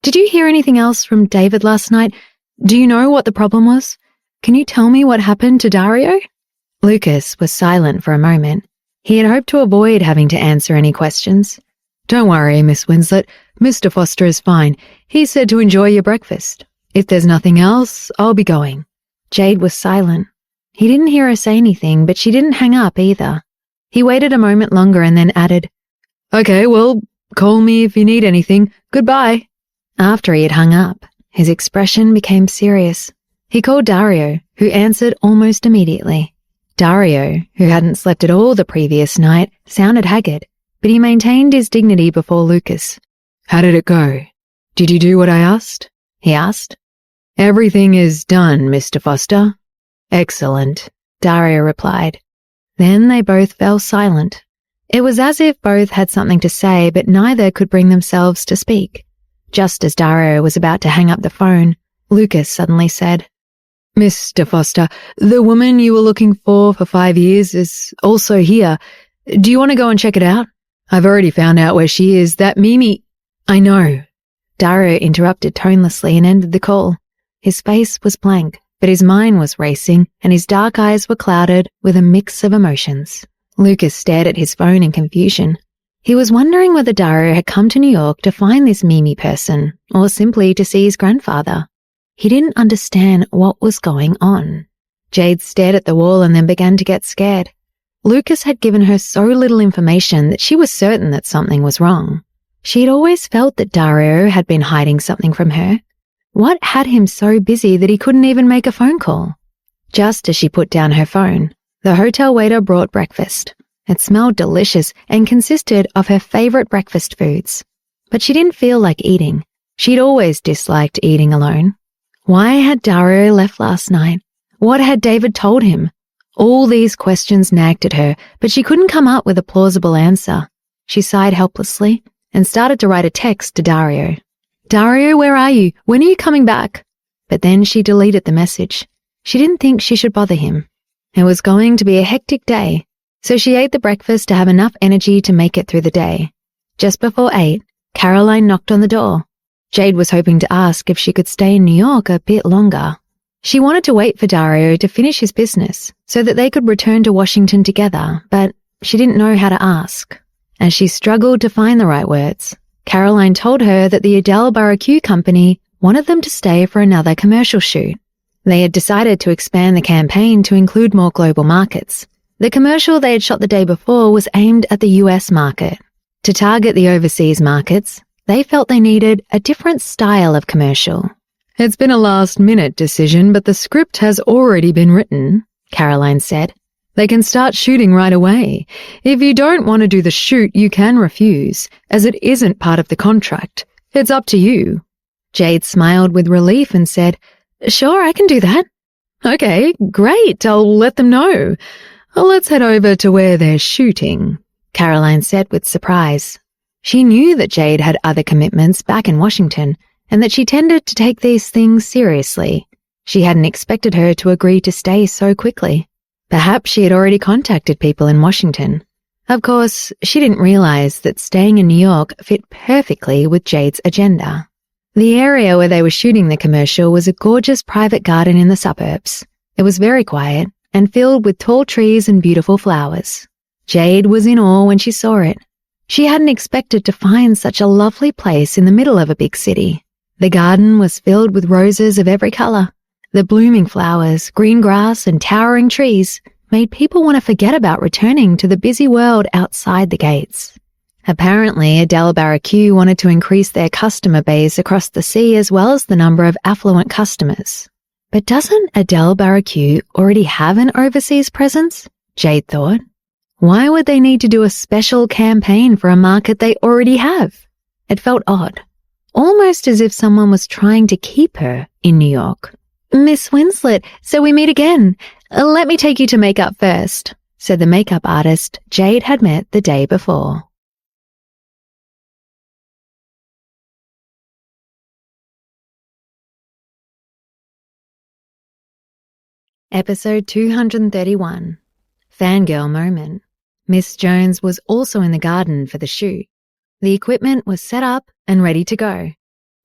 [SPEAKER 1] "Did you hear anything else from David last night? Do you know what the problem was? Can you tell me what happened to Dario?" Lucas was silent for a moment. He had hoped to avoid having to answer any questions.
[SPEAKER 2] "Don't worry, Miss Winslet. Mr. Foster is fine. He said to enjoy your breakfast. If there's nothing else, I'll be going."
[SPEAKER 1] Jade was silent. He didn't hear her say anything, but she didn't hang up either. He waited a moment longer and then added,
[SPEAKER 2] "Okay, well, call me if you need anything. Goodbye."
[SPEAKER 1] After he had hung up, his expression became serious. He called Dario, who answered almost immediately. Dario, who hadn't slept at all the previous night, sounded haggard, but he maintained his dignity before Lucas.
[SPEAKER 2] How did it go? Did you do what I asked?
[SPEAKER 1] He asked.
[SPEAKER 2] Everything is done, Mr. Foster.
[SPEAKER 1] Excellent, Dario replied. Then they both fell silent. It was as if both had something to say, but neither could bring themselves to speak. Just as Dario was about to hang up the phone, Lucas suddenly said,
[SPEAKER 2] Mr. Foster, the woman you were looking for 5 years is also here. Do you want to go and check it out? I've already found out where she is. That Mimi... I know.
[SPEAKER 1] Dario interrupted tonelessly and ended the call. His face was blank, but his mind was racing and his dark eyes were clouded with a mix of emotions. Lucas stared at his phone in confusion. He was wondering whether Dario had come to New York to find this Mimi person or simply to see his grandfather. He didn't understand what was going on. Jade stared at the wall and then began to get scared. Lucas had given her so little information that she was certain that something was wrong. She had always felt that Dario had been hiding something from her. What had him so busy that he couldn't even make a phone call? Just as she put down her phone, the hotel waiter brought breakfast. It smelled delicious and consisted of her favorite breakfast foods. But she didn't feel like eating. She'd always disliked eating alone. Why had Dario left last night? What had David told him? All these questions nagged at her, but she couldn't come up with a plausible answer. She sighed helplessly and started to write a text to Dario. Dario, where are you? When are you coming back? But then she deleted the message. She didn't think she should bother him. It was going to be a hectic day, so she ate the breakfast to have enough energy to make it through the day. Just before 8, Caroline knocked on the door. Jade was hoping to ask if she could stay in New York a bit longer. She wanted to wait for Dario to finish his business so that they could return to Washington together, but she didn't know how to ask. As she struggled to find the right words, Caroline told her that the Adele Barracu company wanted them to stay for another commercial shoot. They had decided to expand the campaign to include more global markets. The commercial they had shot the day before was aimed at the US market. To target the overseas markets, they felt they needed a different style of commercial.
[SPEAKER 2] It's been a last-minute decision, but the script has already been written, Caroline said. They can start shooting right away. If you don't want to do the shoot, you can refuse, as it isn't part of the contract. It's up to you.
[SPEAKER 1] Jade smiled with relief and said, Sure, I can do that.
[SPEAKER 2] Okay, great. I'll let them know. Let's head over to where they're shooting,
[SPEAKER 1] Caroline said with surprise. She knew that Jade had other commitments back in Washington and that she tended to take these things seriously. She hadn't expected her to agree to stay so quickly. Perhaps she had already contacted people in Washington. Of course, she didn't realize that staying in New York fit perfectly with Jade's agenda. The area where they were shooting the commercial was a gorgeous private garden in the suburbs. It was very quiet and filled with tall trees and beautiful flowers. Jade was in awe when she saw it. She hadn't expected to find such a lovely place in the middle of a big city. The garden was filled with roses of every color. The blooming flowers, green grass, and towering trees made people want to forget about returning to the busy world outside the gates. Apparently, Adele Barracu wanted to increase their customer base across the sea as well as the number of affluent customers. But doesn't Adele Barracu already have an overseas presence? Jade thought. Why would they need to do a special campaign for a market they already have? It felt odd, almost as if someone was trying to keep her in New York. Miss Winslet, so we meet again. Let me take you to makeup first, said the makeup artist Jade had met the day before. Episode 231. Fangirl Moment. Miss Jones was also in the garden for the shoot. The equipment was set up and ready to go.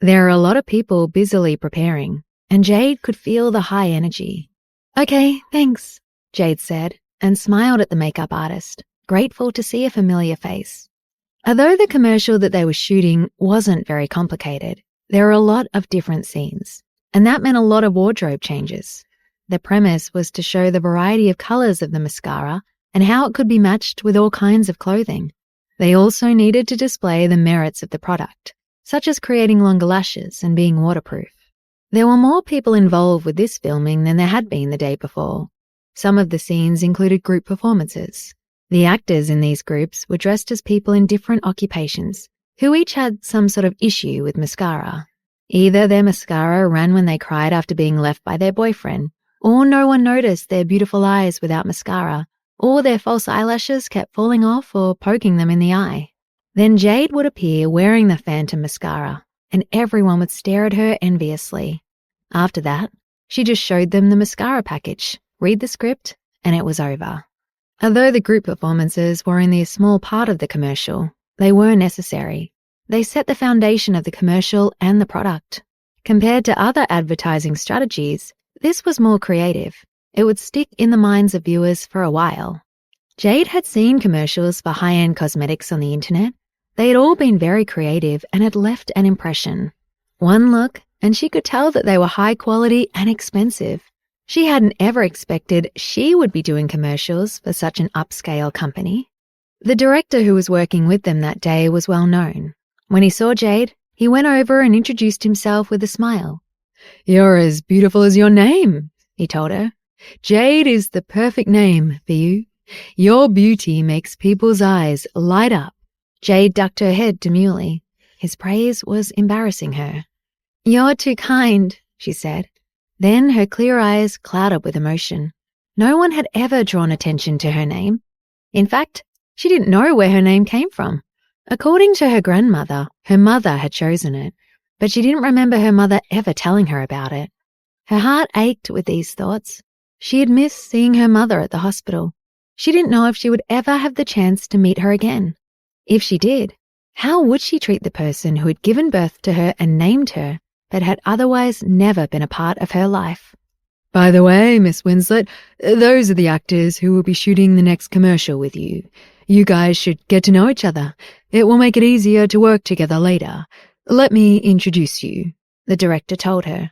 [SPEAKER 1] There are a lot of people busily preparing, and Jade could feel the high energy. Okay, thanks, Jade said, and smiled at the makeup artist, grateful to see a familiar face. Although the commercial that they were shooting wasn't very complicated, there were a lot of different scenes, and that meant a lot of wardrobe changes. The premise was to show the variety of colors of the mascara and how it could be matched with all kinds of clothing. They also needed to display the merits of the product, such as creating longer lashes and being waterproof. There were more people involved with this filming than there had been the day before. Some of the scenes included group performances. The actors in these groups were dressed as people in different occupations, who each had some sort of issue with mascara. Either their mascara ran when they cried after being left by their boyfriend, or no one noticed their beautiful eyes without mascara, or their false eyelashes kept falling off or poking them in the eye. Then Jade would appear wearing the phantom mascara, and everyone would stare at her enviously. After that, she just showed them the mascara package, read the script, and it was over. Although the group performances were only a small part of the commercial, they were necessary. They set the foundation of the commercial and the product. Compared to other advertising strategies, this was more creative. It would stick in the minds of viewers for a while. Jade had seen commercials for high-end cosmetics on the internet. They had all been very creative and had left an impression. One look, and she could tell that they were high quality and expensive. She hadn't ever expected she would be doing commercials for such an upscale company. The director who was working with them that day was well known. When he saw Jade, he went over and introduced himself with a smile.
[SPEAKER 2] "You're as beautiful as your name," he told her. "Jade is the perfect name for you. Your beauty makes people's eyes light up."
[SPEAKER 1] Jade ducked her head demurely. His praise was embarrassing her. "You're too kind," she said. Then her clear eyes clouded with emotion. No one had ever drawn attention to her name. In fact, she didn't know where her name came from. According to her grandmother, her mother had chosen it, but she didn't remember her mother ever telling her about it. Her heart ached with these thoughts. She had missed seeing her mother at the hospital. She didn't know if she would ever have the chance to meet her again. If she did, how would she treat the person who had given birth to her and named her, but had otherwise never been a part of her life?
[SPEAKER 2] "By the way, Miss Winslet, those are the actors who will be shooting the next commercial with you. You guys should get to know each other. It will make it easier to work together later. Let me introduce you," the director told her.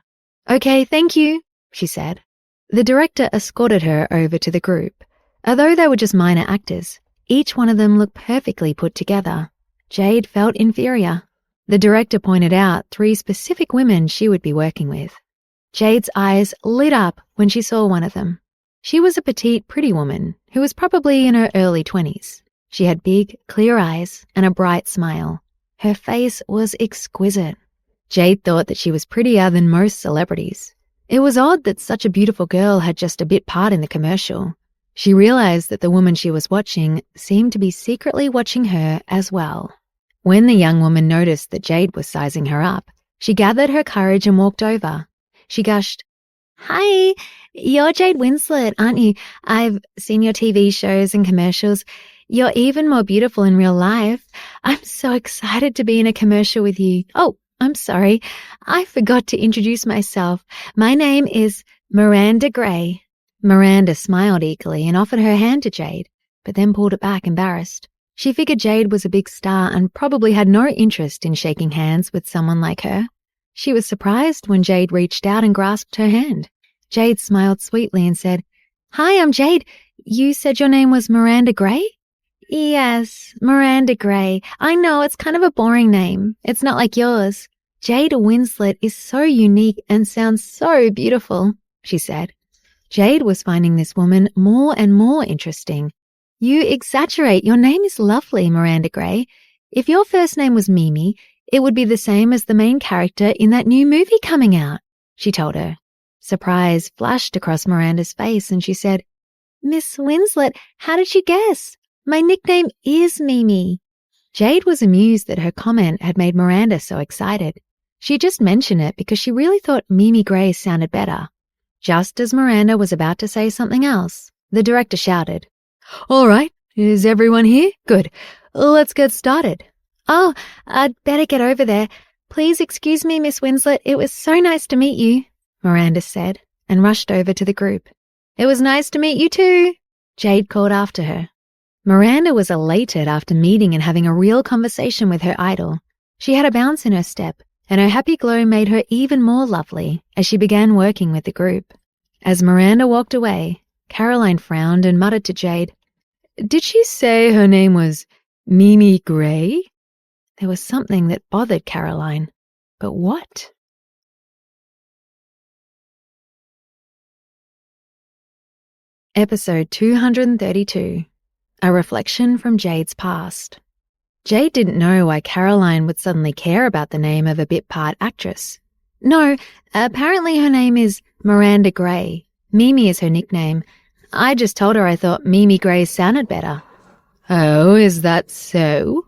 [SPEAKER 1] "Okay, thank you," she said. The director escorted her over to the group. Although they were just minor actors, each one of them looked perfectly put together. Jade felt inferior. The director pointed out 3 specific women she would be working with. Jade's eyes lit up when she saw one of them. She was a petite, pretty woman who was probably in her early 20s. She had big, clear eyes and a bright smile. Her face was exquisite. Jade thought that she was prettier than most celebrities. It was odd that such a beautiful girl had just a bit part in the commercial. She realized that the woman she was watching seemed to be secretly watching her as well. When the young woman noticed that Jade was sizing her up, she gathered her courage and walked over. She gushed, "Hi, you're Jade Winslet, aren't you? I've seen your TV shows and commercials. You're even more beautiful in real life. I'm so excited to be in a commercial with you. Oh, I'm sorry. I forgot to introduce myself. My name is Miranda Gray." Miranda smiled eagerly and offered her hand to Jade, but then pulled it back embarrassed. She figured Jade was a big star and probably had no interest in shaking hands with someone like her. She was surprised when Jade reached out and grasped her hand. Jade smiled sweetly and said, "Hi, I'm Jade. You said your name was Miranda Gray?" "Yes, Miranda Gray. I know it's kind of a boring name. It's not like yours. Jade Winslet is so unique and sounds so beautiful," she said. Jade was finding this woman more and more interesting. "You exaggerate. Your name is lovely, Miranda Gray. If your first name was Mimi, it would be the same as the main character in that new movie coming out," she told her. Surprise flashed across Miranda's face and she said, "Miss Winslet, how did you guess? My nickname is Mimi." Jade was amused that her comment had made Miranda so excited. She just mentioned it because she really thought Mimi Gray sounded better. Just as Miranda was about to say something else, the director shouted,
[SPEAKER 2] "All right, is everyone here? Good. Let's get started."
[SPEAKER 1] "Oh, I'd better get over there. Please excuse me, Miss Winslet. It was so nice to meet you," Miranda said, and rushed over to the group. "It was nice to meet you too," Jade called after her. Miranda was elated after meeting and having a real conversation with her idol. She had a bounce in her step, and her happy glow made her even more lovely as she began working with the group. As Miranda walked away, Caroline frowned and muttered to Jade,
[SPEAKER 2] "Did she say her name was Mimi Gray?"
[SPEAKER 1] There was something that bothered Caroline. But what? Episode 232, A Reflection from Jade's Past. Jade didn't know why Caroline would suddenly care about the name of a bit-part actress. No, apparently her name is Miranda Gray. Mimi is her nickname. I just told her I thought Mimi Gray sounded better.
[SPEAKER 2] Oh, is that so?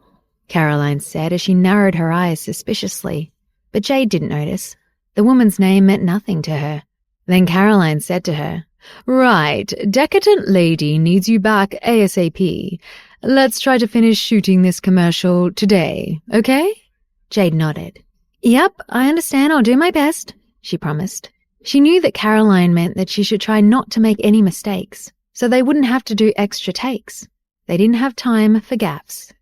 [SPEAKER 1] Caroline said as she narrowed her eyes suspiciously. But Jade didn't notice. The woman's name meant nothing to her. Then Caroline said to her,
[SPEAKER 2] Right, decadent lady needs you back ASAP. Let's try to finish shooting this commercial today, okay?
[SPEAKER 1] Jade nodded. Yep, I understand. I'll do my best, she promised. She knew that Caroline meant that she should try not to make any mistakes, so they wouldn't have to do extra takes. They didn't have time for gaffes.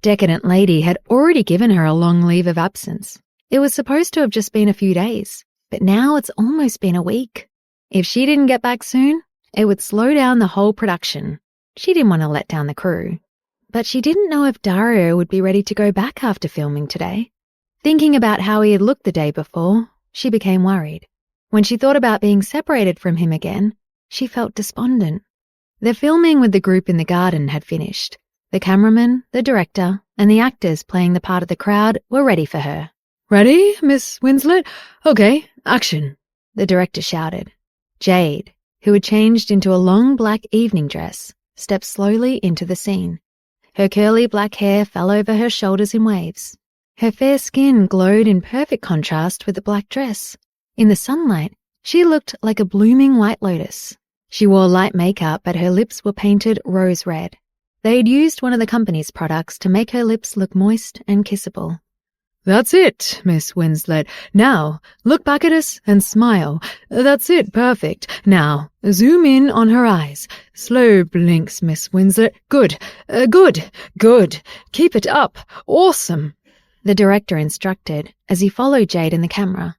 [SPEAKER 1] Decadent lady had already given her a long leave of absence. It was supposed to have just been a few days, but now it's almost been a week. If she didn't get back soon, it would slow down the whole production. She didn't want to let down the crew. But she didn't know if Dario would be ready to go back after filming today. Thinking about how he had looked the day before, she became worried. When she thought about being separated from him again, she felt despondent. The filming with the group in the garden had finished. The cameraman, the director, and the actors playing the part of the crowd were ready for her.
[SPEAKER 2] Ready, Miss Winslet? Okay, action,
[SPEAKER 1] the director shouted. Jade, who had changed into a long black evening dress, stepped slowly into the scene. Her curly black hair fell over her shoulders in waves. Her fair skin glowed in perfect contrast with the black dress. In the sunlight, she looked like a blooming white lotus. She wore light makeup, but her lips were painted rose red. They had used one of the company's products to make her lips look moist and kissable.
[SPEAKER 2] That's it, Miss Winslet. Now, look back at us and smile. That's it, perfect. Now, zoom in on her eyes. Slow blinks, Miss Winslet. Good, good. Keep it up. Awesome,
[SPEAKER 1] the director instructed as he followed Jade and the camera.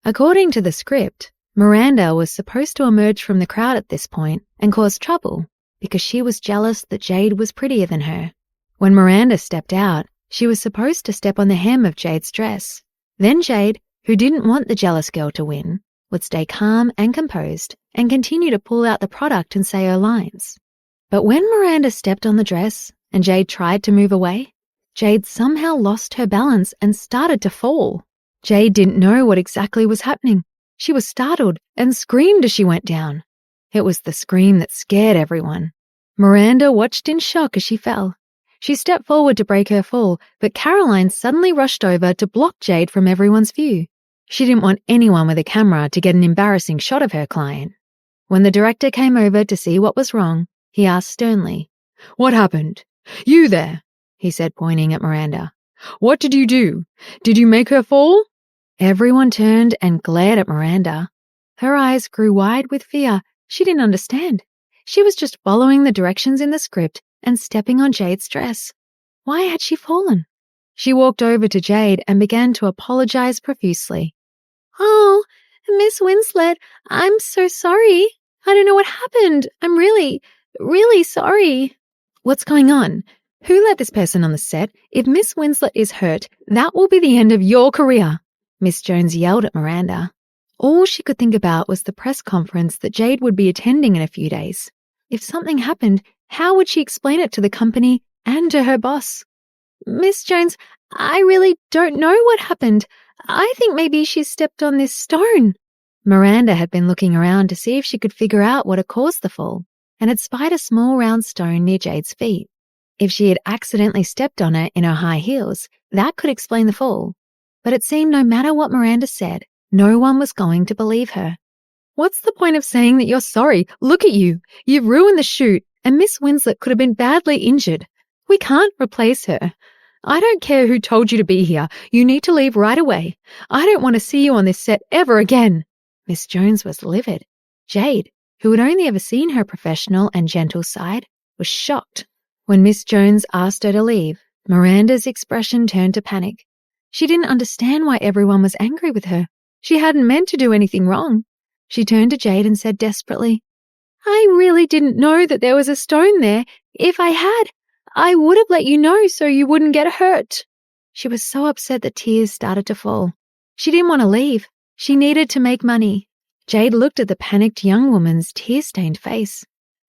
[SPEAKER 1] According to the script, Miranda was supposed to emerge from the crowd at this point and cause trouble because she was jealous that Jade was prettier than her. When Miranda stepped out, she was supposed to step on the hem of Jade's dress. Then Jade, who didn't want the jealous girl to win, would stay calm and composed and continue to pull out the product and say her lines. But when Miranda stepped on the dress and Jade tried to move away, Jade somehow lost her balance and started to fall. Jade didn't know what exactly was happening. She was startled and screamed as she went down. It was the scream that scared everyone. Miranda watched in shock as she fell. She stepped forward to break her fall, but Caroline suddenly rushed over to block Jade from everyone's view. She didn't want anyone with a camera to get an embarrassing shot of her client. When the director came over to see what was wrong, he asked sternly,
[SPEAKER 2] "What happened? You there," he said, pointing at Miranda. "What did you do? Did you make her fall?"
[SPEAKER 1] Everyone turned and glared at Miranda. Her eyes grew wide with fear. She didn't understand. She was just following the directions in the script and stepping on Jade's dress. Why had she fallen? She walked over to Jade and began to apologize profusely. "Oh, Miss Winslet, I'm so sorry. I don't know what happened. I'm really sorry." "What's going on? Who let this person on the set? If Miss Winslet is hurt, that will be the end of your career," Miss Jones yelled at Miranda. All she could think about was the press conference that Jade would be attending in a few days. If something happened, how would she explain it to the company and to her boss? "Miss Jones, I really don't know what happened. I think maybe she stepped on this stone." Miranda had been looking around to see if she could figure out what had caused the fall and had spied a small round stone near Jade's feet. If she had accidentally stepped on it in her high heels, that could explain the fall. But it seemed no matter what Miranda said, no one was going to believe her. "What's the point of saying that you're sorry? Look at you. You've ruined the shoot, and Miss Winslet could have been badly injured. We can't replace her. I don't care who told you to be here. You need to leave right away. I don't want to see you on this set ever again." Miss Jones was livid. Jade, who had only ever seen her professional and gentle side, was shocked. When Miss Jones asked her to leave, Miranda's expression turned to panic. She didn't understand why everyone was angry with her. She hadn't meant to do anything wrong. She turned to Jade and said desperately, "I really didn't know that there was a stone there. If I had, I would have let you know so you wouldn't get hurt." She was so upset that tears started to fall. She didn't want to leave. She needed to make money. Jade looked at the panicked young woman's tear-stained face.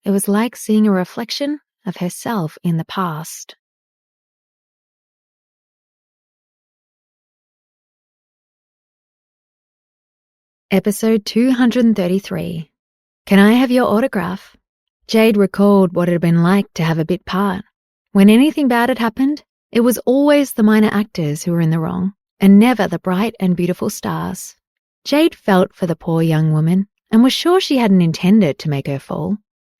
[SPEAKER 1] It was like seeing a reflection of herself in the past. Episode 233. Can I have your autograph? Jade recalled what it had been like to have a bit part. When anything bad had happened, it was always the minor actors who were in the wrong, and never the bright and beautiful stars. Jade felt for the poor young woman and was sure she hadn't intended to make her fall.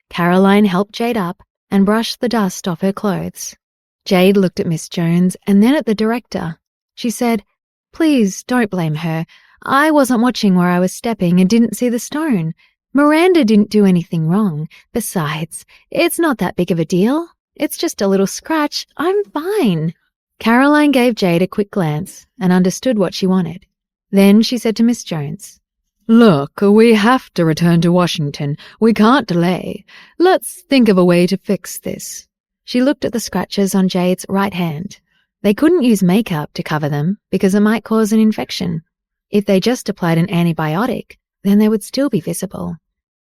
[SPEAKER 1] Caroline helped Jade up and brushed the dust off her clothes. Jade looked at Miss Jones and then at the director. She said, "Please don't blame her. I wasn't watching where I was stepping and didn't see the stone. Miranda didn't do anything wrong. Besides, it's not that big of a deal. It's just a little scratch. I'm fine." Caroline gave Jade a quick glance and understood what she wanted. Then she said to Miss Jones,
[SPEAKER 2] "Look, we have to return to Washington. We can't delay. Let's think of a way to fix this."
[SPEAKER 1] She looked at the scratches on Jade's right hand. They couldn't use makeup to cover them because it might cause an infection. If they just applied an antibiotic, then they would still be visible.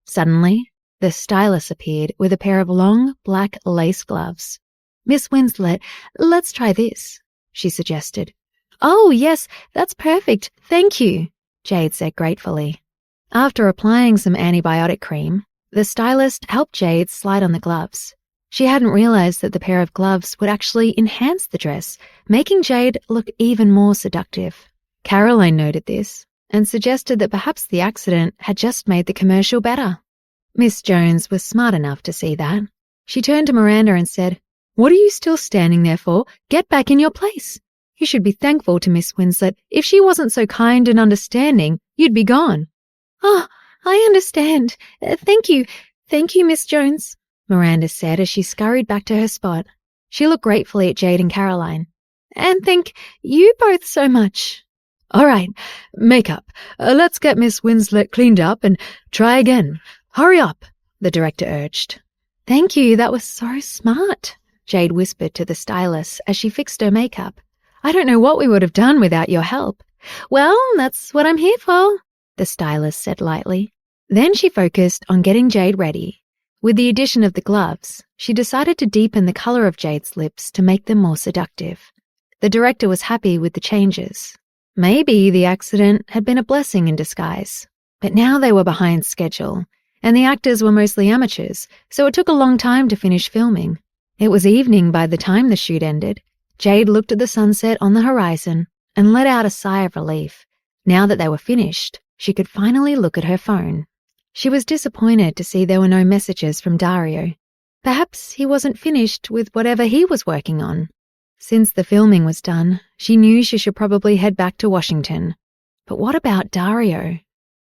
[SPEAKER 1] Suddenly, the stylist appeared with a pair of long, black lace gloves. "Miss Winslet, let's try this," she suggested. "Oh, yes, that's perfect. Thank you," Jade said gratefully. After applying some antibiotic cream, the stylist helped Jade slide on the gloves. She hadn't realized that the pair of gloves would actually enhance the dress, making Jade look even more seductive. Caroline noted this and suggested that perhaps the accident had just made the commercial better. Miss Jones was smart enough to see that. She turned to Miranda and said, "What are you still standing there for? Get back in your place. You should be thankful to Miss Winslet. If she wasn't so kind and understanding, you'd be gone." "Oh, I understand. Thank you. Thank you, Miss Jones," Miranda said as she scurried back to her spot. She looked gratefully at Jade and Caroline. "And thank you both so much."
[SPEAKER 2] "All right, makeup. Let's get Miss Winslet cleaned up and try again. Hurry up," the director urged.
[SPEAKER 1] "Thank you, that was so smart," Jade whispered to the stylist as she fixed her makeup. "I don't know what we would have done without your help." "Well, that's what I'm here for," the stylist said lightly. Then she focused on getting Jade ready. With the addition of the gloves, she decided to deepen the color of Jade's lips to make them more seductive. The director was happy with the changes. Maybe the accident had been a blessing in disguise, but now they were behind schedule, and the actors were mostly amateurs, so it took a long time to finish filming. It was evening by the time the shoot ended. Jade looked at the sunset on the horizon and let out a sigh of relief. Now that they were finished, she could finally look at her phone. She was disappointed to see there were no messages from Dario. Perhaps he wasn't finished with whatever he was working on. Since the filming was done, she knew she should probably head back to Washington. But what about Dario?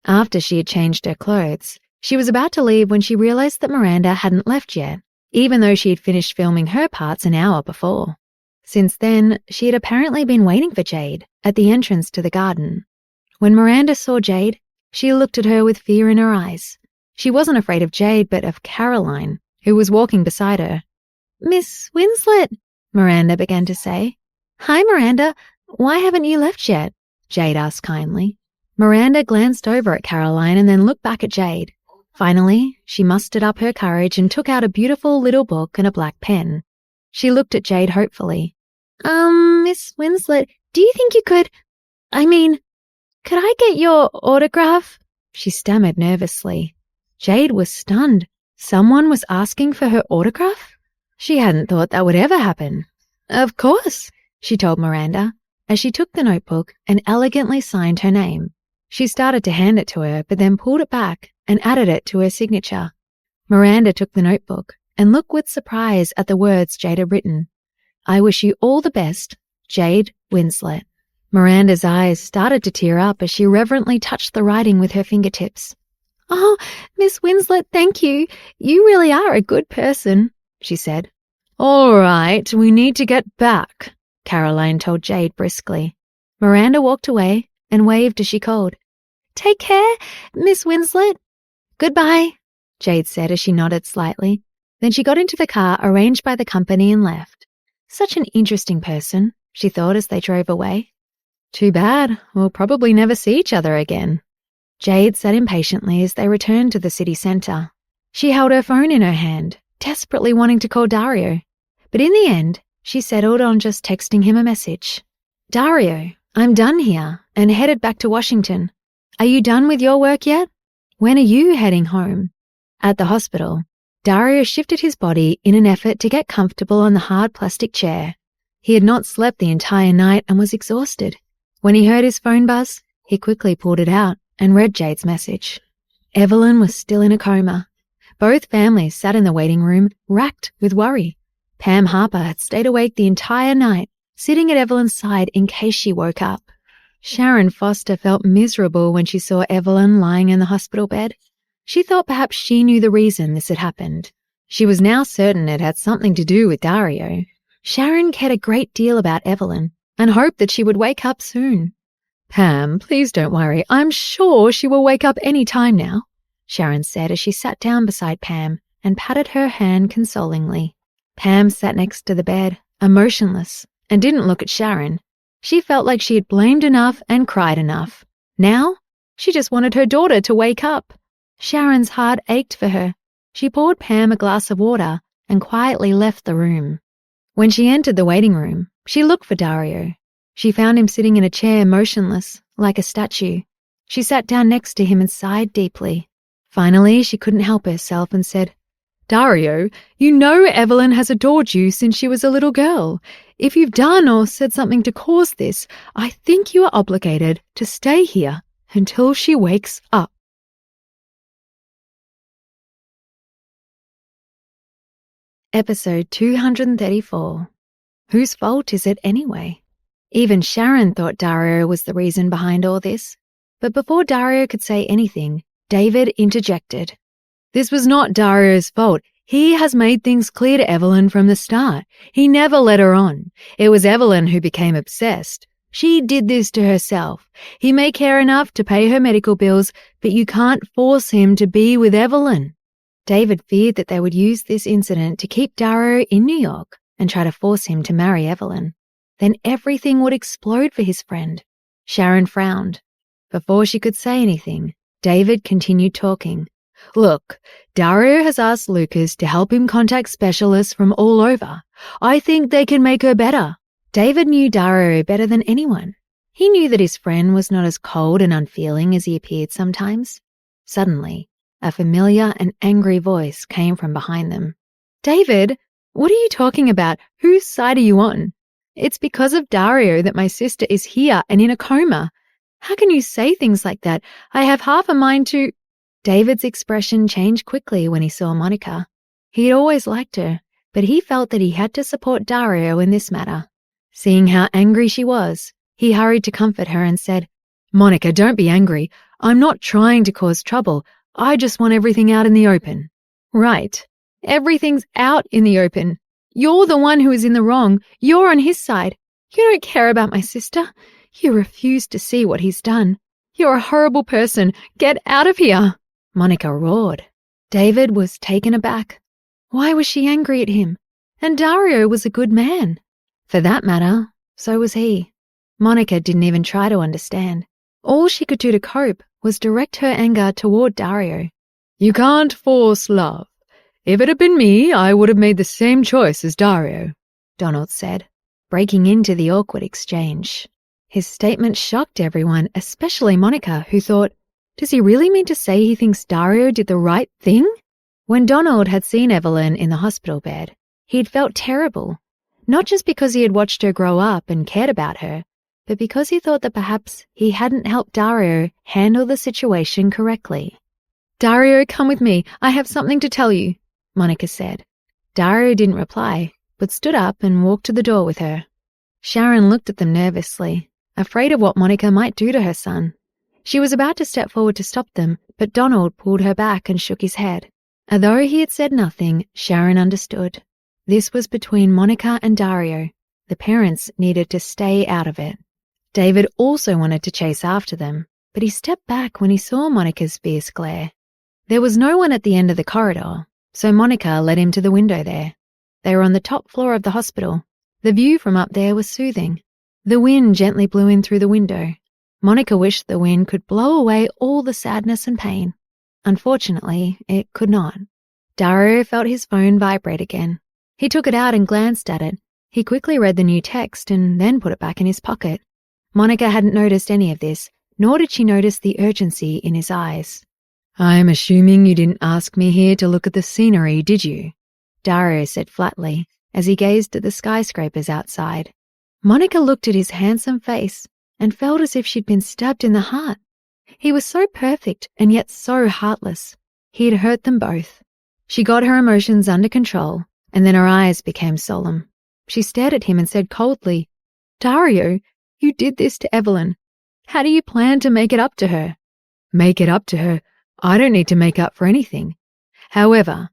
[SPEAKER 1] After she had changed her clothes, she was about to leave when she realized that Miranda hadn't left yet, even though she had finished filming her parts an hour before. Since then, she had apparently been waiting for Jade at the entrance to the garden. When Miranda saw Jade, she looked at her with fear in her eyes. She wasn't afraid of Jade, but of Caroline, who was walking beside her. "Miss Winslet," Miranda began to say. "Hi, Miranda. Why haven't you left yet?" Jade asked kindly. Miranda glanced over at Caroline and then looked back at Jade. Finally, she mustered up her courage and took out a beautiful little book and a black pen. She looked at Jade hopefully. Miss Winslet, do you think you could I get your autograph?" She stammered nervously. Jade was stunned. Someone was asking for her autograph? She hadn't thought that would ever happen. "Of course," she told Miranda, as she took the notebook and elegantly signed her name. She started to hand it to her, but then pulled it back and added it to her signature. Miranda took the notebook and looked with surprise at the words Jade had written. "I wish you all the best, Jade Winslet." Miranda's eyes started to tear up as she reverently touched the writing with her fingertips. "Oh, Miss Winslet, thank you. You really are a good person," she said.
[SPEAKER 2] "All right, we need to get back," Caroline told Jade briskly.
[SPEAKER 1] Miranda walked away and waved as she called, "Take care, Miss Winslet." "Goodbye," Jade said as she nodded slightly. Then she got into the car arranged by the company and left. Such an interesting person, she thought as they drove away. Too bad, we'll probably never see each other again. Jade sat impatiently as they returned to the city centre. She held her phone in her hand, desperately wanting to call Dario. But in the end, she settled on just texting him a message. Dario, I'm done here and headed back to Washington. Are you done with your work yet? When are you heading home? At the hospital, Dario shifted his body in an effort to get comfortable on the hard plastic chair. He had not slept the entire night and was exhausted. When he heard his phone buzz, he quickly pulled it out and read Jade's message. Evelyn was still in a coma. Both families sat in the waiting room, racked with worry. Pam Harper had stayed awake the entire night, sitting at Evelyn's side in case she woke up. Sharon Foster felt miserable when she saw Evelyn lying in the hospital bed. She thought perhaps she knew the reason this had happened. She was now certain it had something to do with Dario. Sharon cared a great deal about Evelyn and hoped that she would wake up soon. Pam, please don't worry. I'm sure she will wake up any time now, Sharon said as she sat down beside Pam and patted her hand consolingly. Pam sat next to the bed, emotionless, and didn't look at Sharon. She felt like she had blamed enough and cried enough. Now, she just wanted her daughter to wake up. Sharon's heart ached for her. She poured Pam a glass of water and quietly left the room. When she entered the waiting room, she looked for Dario. She found him sitting in a chair motionless, like a statue. She sat down next to him and sighed deeply. Finally, she couldn't help herself and said, Dario, you know Evelyn has adored you since she was a little girl. If you've done or said something to cause this, I think you are obligated to stay here until she wakes up. Episode 234. Whose fault is it anyway? Even Sharon thought Dario was the reason behind all this. But before Dario could say anything, David interjected. This was not Dario's fault. He has made things clear to Evelyn from the start. He never led her on. It was Evelyn who became obsessed. She did this to herself. He may care enough to pay her medical bills, but you can't force him to be with Evelyn. David feared that they would use this incident to keep Dario in New York and try to force him to marry Evelyn. Then everything would explode for his friend. Sharon frowned. Before she could say anything, David continued talking. Look, Dario has asked Lucas to help him contact specialists from all over. I think they can make her better. David knew Dario better than anyone. He knew that his friend was not as cold and unfeeling as he appeared sometimes. Suddenly, a familiar and angry voice came from behind them. David, what are you talking about? Whose side are you on? It's because of Dario that my sister is here and in a coma. How can you say things like that? I have half a mind to... David's expression changed quickly when he saw Monica. He had always liked her, but he felt that he had to support Dario in this matter. Seeing how angry she was, he hurried to comfort her and said, Monica, don't be angry. I'm not trying to cause trouble. I just want everything out in the open. Right. Everything's out in the open. You're the one who is in the wrong. You're on his side. You don't care about my sister. You refuse to see what he's done. You're a horrible person. Get out of here. Monica roared. David was taken aback. Why was she angry at him? And Dario was a good man. For that matter, so was he. Monica didn't even try to understand. All she could do to cope was direct her anger toward Dario. You can't force love. If it had been me, I would have made the same choice as Dario, Donald said, breaking into the awkward exchange. His statement shocked everyone, especially Monica, who thought, does he really mean to say he thinks Dario did the right thing? When Donald had seen Evelyn in the hospital bed, he'd felt terrible, not just because he had watched her grow up and cared about her, but because he thought that perhaps he hadn't helped Dario handle the situation correctly. Dario, come with me. I have something to tell you, Monica said. Dario didn't reply, but stood up and walked to the door with her. Sharon looked at them nervously, afraid of what Monica might do to her son. She was about to step forward to stop them, but Donald pulled her back and shook his head. Although he had said nothing, Sharon understood. This was between Monica and Dario. The parents needed to stay out of it. David also wanted to chase after them, but he stepped back when he saw Monica's fierce glare. There was no one at the end of the corridor, so Monica led him to the window there. They were on the top floor of the hospital. The view from up there was soothing. The wind gently blew in through the window. Monica wished the wind could blow away all the sadness and pain. Unfortunately, it could not. Dario felt his phone vibrate again. He took it out and glanced at it. He quickly read the new text and then put it back in his pocket. Monica hadn't noticed any of this, nor did she notice the urgency in his eyes.
[SPEAKER 2] I'm assuming you didn't ask me here to look at the scenery, did you?
[SPEAKER 1] Dario said flatly, as he gazed at the skyscrapers outside. Monica looked at his handsome face and felt as if she'd been stabbed in the heart. He was so perfect and yet so heartless. He had hurt them both. She got her emotions under control, and then her eyes became solemn. She stared at him and said coldly, "Dario, you did this to Evelyn. How do you plan to make it up to her?"
[SPEAKER 2] Make it up to her? I don't need to make up for anything. However,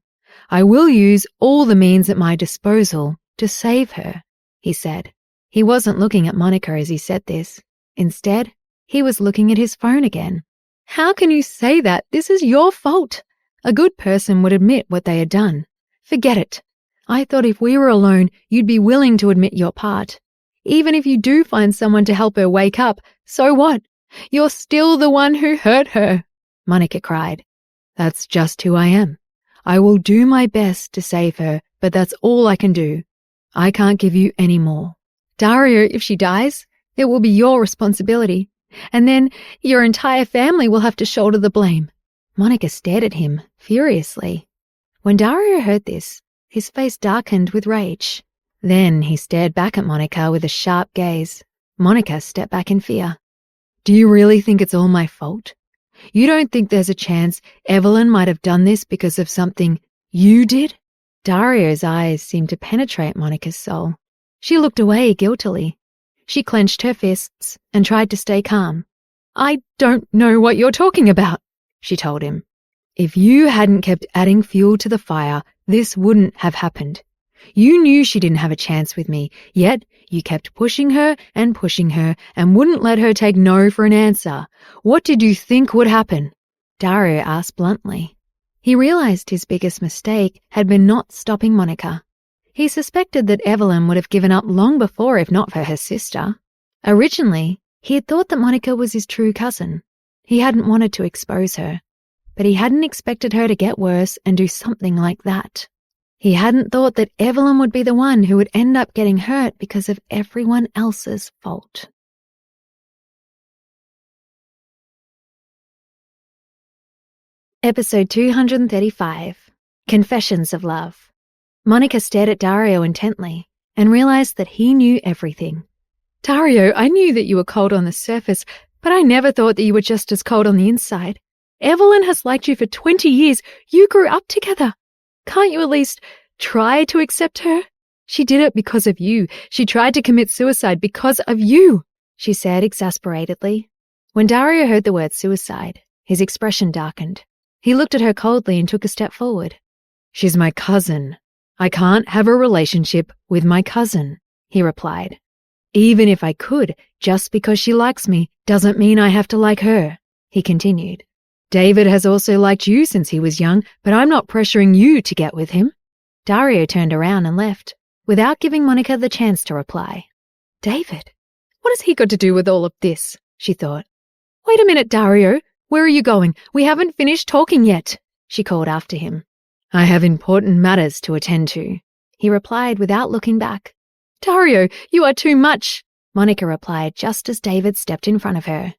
[SPEAKER 2] I will use all the means at my disposal to save her, he said.
[SPEAKER 1] He wasn't looking at Monica as he said this. Instead, he was looking at his phone again. "How can you say that? This is your fault." A good person would admit what they had done. "Forget it. I thought if we were alone, you'd be willing to admit your part. Even if you do find someone to help her wake up, so what? You're still the one who hurt her," Monica cried.
[SPEAKER 2] "That's just who I am. I will do my best to save her, but that's all I can do. I can't give you any more."
[SPEAKER 1] "Dario, if she dies, it will be your responsibility. And then your entire family will have to shoulder the blame." Monica stared at him furiously. When Dario heard this, his face darkened with rage. Then he stared back at Monica with a sharp gaze. Monica stepped back in fear.
[SPEAKER 2] "Do you really think it's all my fault? You don't think there's a chance Evelyn might have done this because of something you did?"
[SPEAKER 1] Dario's eyes seemed to penetrate Monica's soul. She looked away guiltily. She clenched her fists and tried to stay calm. "I don't know what you're talking about," she told him.
[SPEAKER 2] "If you hadn't kept adding fuel to the fire, this wouldn't have happened. You knew she didn't have a chance with me, yet you kept pushing her and wouldn't let her take no for an answer. What did you think would happen?"
[SPEAKER 1] Dario asked bluntly. He realized his biggest mistake had been not stopping Monica. He suspected that Evelyn would have given up long before if not for her sister. Originally, he had thought that Monica was his true cousin. He hadn't wanted to expose her, but he hadn't expected her to get worse and do something like that. He hadn't thought that Evelyn would be the one who would end up getting hurt because of everyone else's fault. Episode 235, Confessions of Love. Monica stared at Dario intently and realized that he knew everything. "Dario, I knew that you were cold on the surface, but I never thought that you were just as cold on the inside. Evelyn has liked you for 20 years. You grew up together. Can't you at least try to accept her? She did it because of you. She tried to commit suicide because of you," she said exasperatedly. When Dario heard the word suicide, his expression darkened. He looked at her coldly and took a step forward.
[SPEAKER 2] "She's my cousin. I can't have a relationship with my cousin," he replied. "Even if I could, just because she likes me doesn't mean I have to like her," he continued. "David has also liked you since he was young, but I'm not pressuring you to get with him."
[SPEAKER 1] Dario turned around and left, without giving Monica the chance to reply. "David? What has he got to do with all of this?" she thought. "Wait a minute, Dario. Where are you going? We haven't finished talking yet," she called after him.
[SPEAKER 2] "I have important matters to attend to,"
[SPEAKER 1] he replied without looking back. "Dario, you are too much," Monica replied just as David stepped in front of her.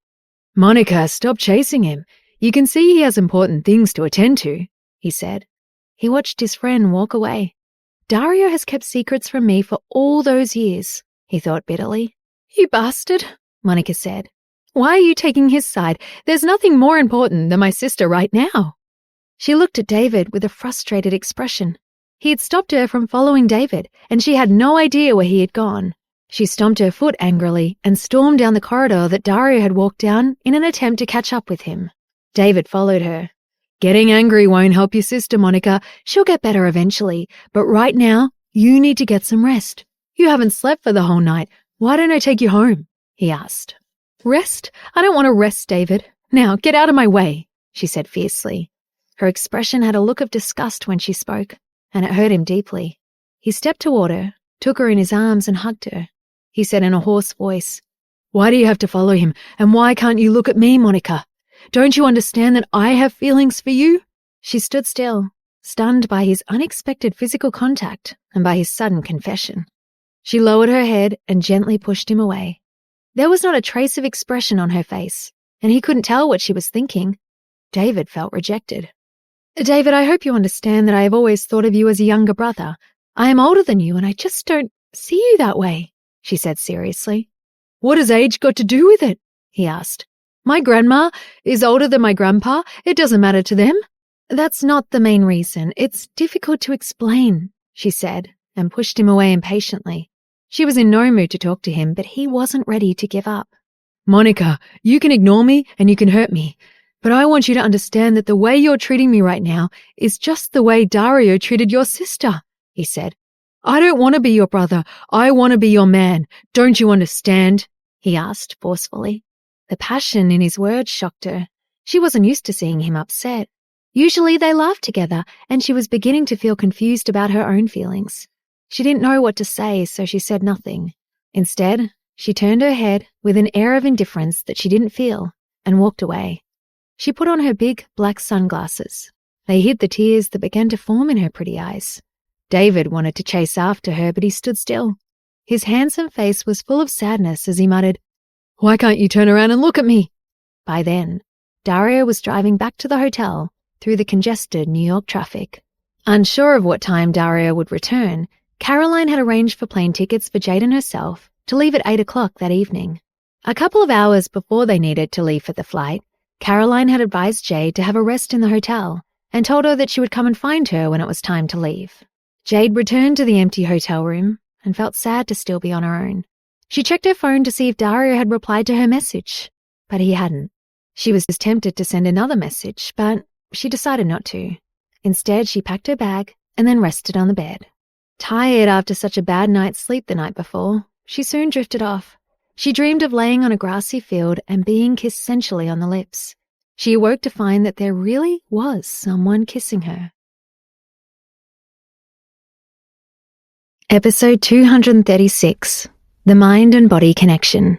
[SPEAKER 2] "Monica, stop chasing him. You can see he has important things to attend to," he said.
[SPEAKER 1] He watched his friend walk away. "Dario has kept secrets from me for all those years," he thought bitterly. "You bastard," Monica said. "Why are you taking his side? There's nothing more important than my sister right now." She looked at David with a frustrated expression. He had stopped her from following David, and she had no idea where he had gone. She stomped her foot angrily and stormed down the corridor that Dario had walked down in an attempt to catch up with him. David followed her.
[SPEAKER 2] "Getting angry won't help your sister, Monica.
[SPEAKER 1] She'll get better eventually, but right now, you need to get some rest. You haven't slept for the whole night. Why don't I take you home?" he asked. "Rest? I don't want to rest, David. Now, get out of my way," she said fiercely. Her expression had a look of disgust when she spoke, and it hurt him deeply. He stepped toward her, took her in his arms and hugged her. He said in a hoarse voice,
[SPEAKER 2] "Why do you have to follow him, and why can't you look at me, Monica? Don't you understand that I have feelings for you?"
[SPEAKER 1] She stood still, stunned by his unexpected physical contact and by his sudden confession. She lowered her head and gently pushed him away. There was not a trace of expression on her face, and he couldn't tell what she was thinking. David felt rejected. "David, I hope you understand that I have always thought of you as a younger brother. I am older than you, and I just don't see you that way," she said seriously. "What has age got to do with it?" he asked. "My grandma is older than my grandpa. It doesn't matter to them." "That's not the main reason. It's difficult to explain," she said, and pushed him away impatiently. She was in no mood to talk to him, but he wasn't ready to give up. "Monica, you can ignore me and you can hurt me, but I want you to understand that the way you're treating me right now is just the way Dario treated your sister," he said. "I don't want to be your brother. I want to be your man. Don't you understand?" he asked forcefully. The passion in his words shocked her. She wasn't used to seeing him upset. Usually they laughed together, and she was beginning to feel confused about her own feelings. She didn't know what to say, so she said nothing. Instead, she turned her head with an air of indifference that she didn't feel and walked away. She put on her big black sunglasses. They hid the tears that began to form in her pretty eyes. David wanted to chase after her, but he stood still. His handsome face was full of sadness as he muttered, "Why can't you turn around and look at me?" By then, Dario was driving back to the hotel through the congested New York traffic. Unsure of what time Dario would return, Caroline had arranged for plane tickets for Jade and herself to leave at 8 o'clock that evening. A couple of hours before they needed to leave for the flight, Caroline had advised Jade to have a rest in the hotel and told her that she would come and find her when it was time to leave. Jade returned to the empty hotel room and felt sad to still be on her own. She checked her phone to see if Dario had replied to her message, but he hadn't. She was tempted to send another message, but she decided not to. Instead, she packed her bag and then rested on the bed. Tired after such a bad night's sleep the night before, she soon drifted off. She dreamed of laying on a grassy field and being kissed sensually on the lips. She awoke to find that there really was someone kissing her. Episode 236, The Mind and Body Connection.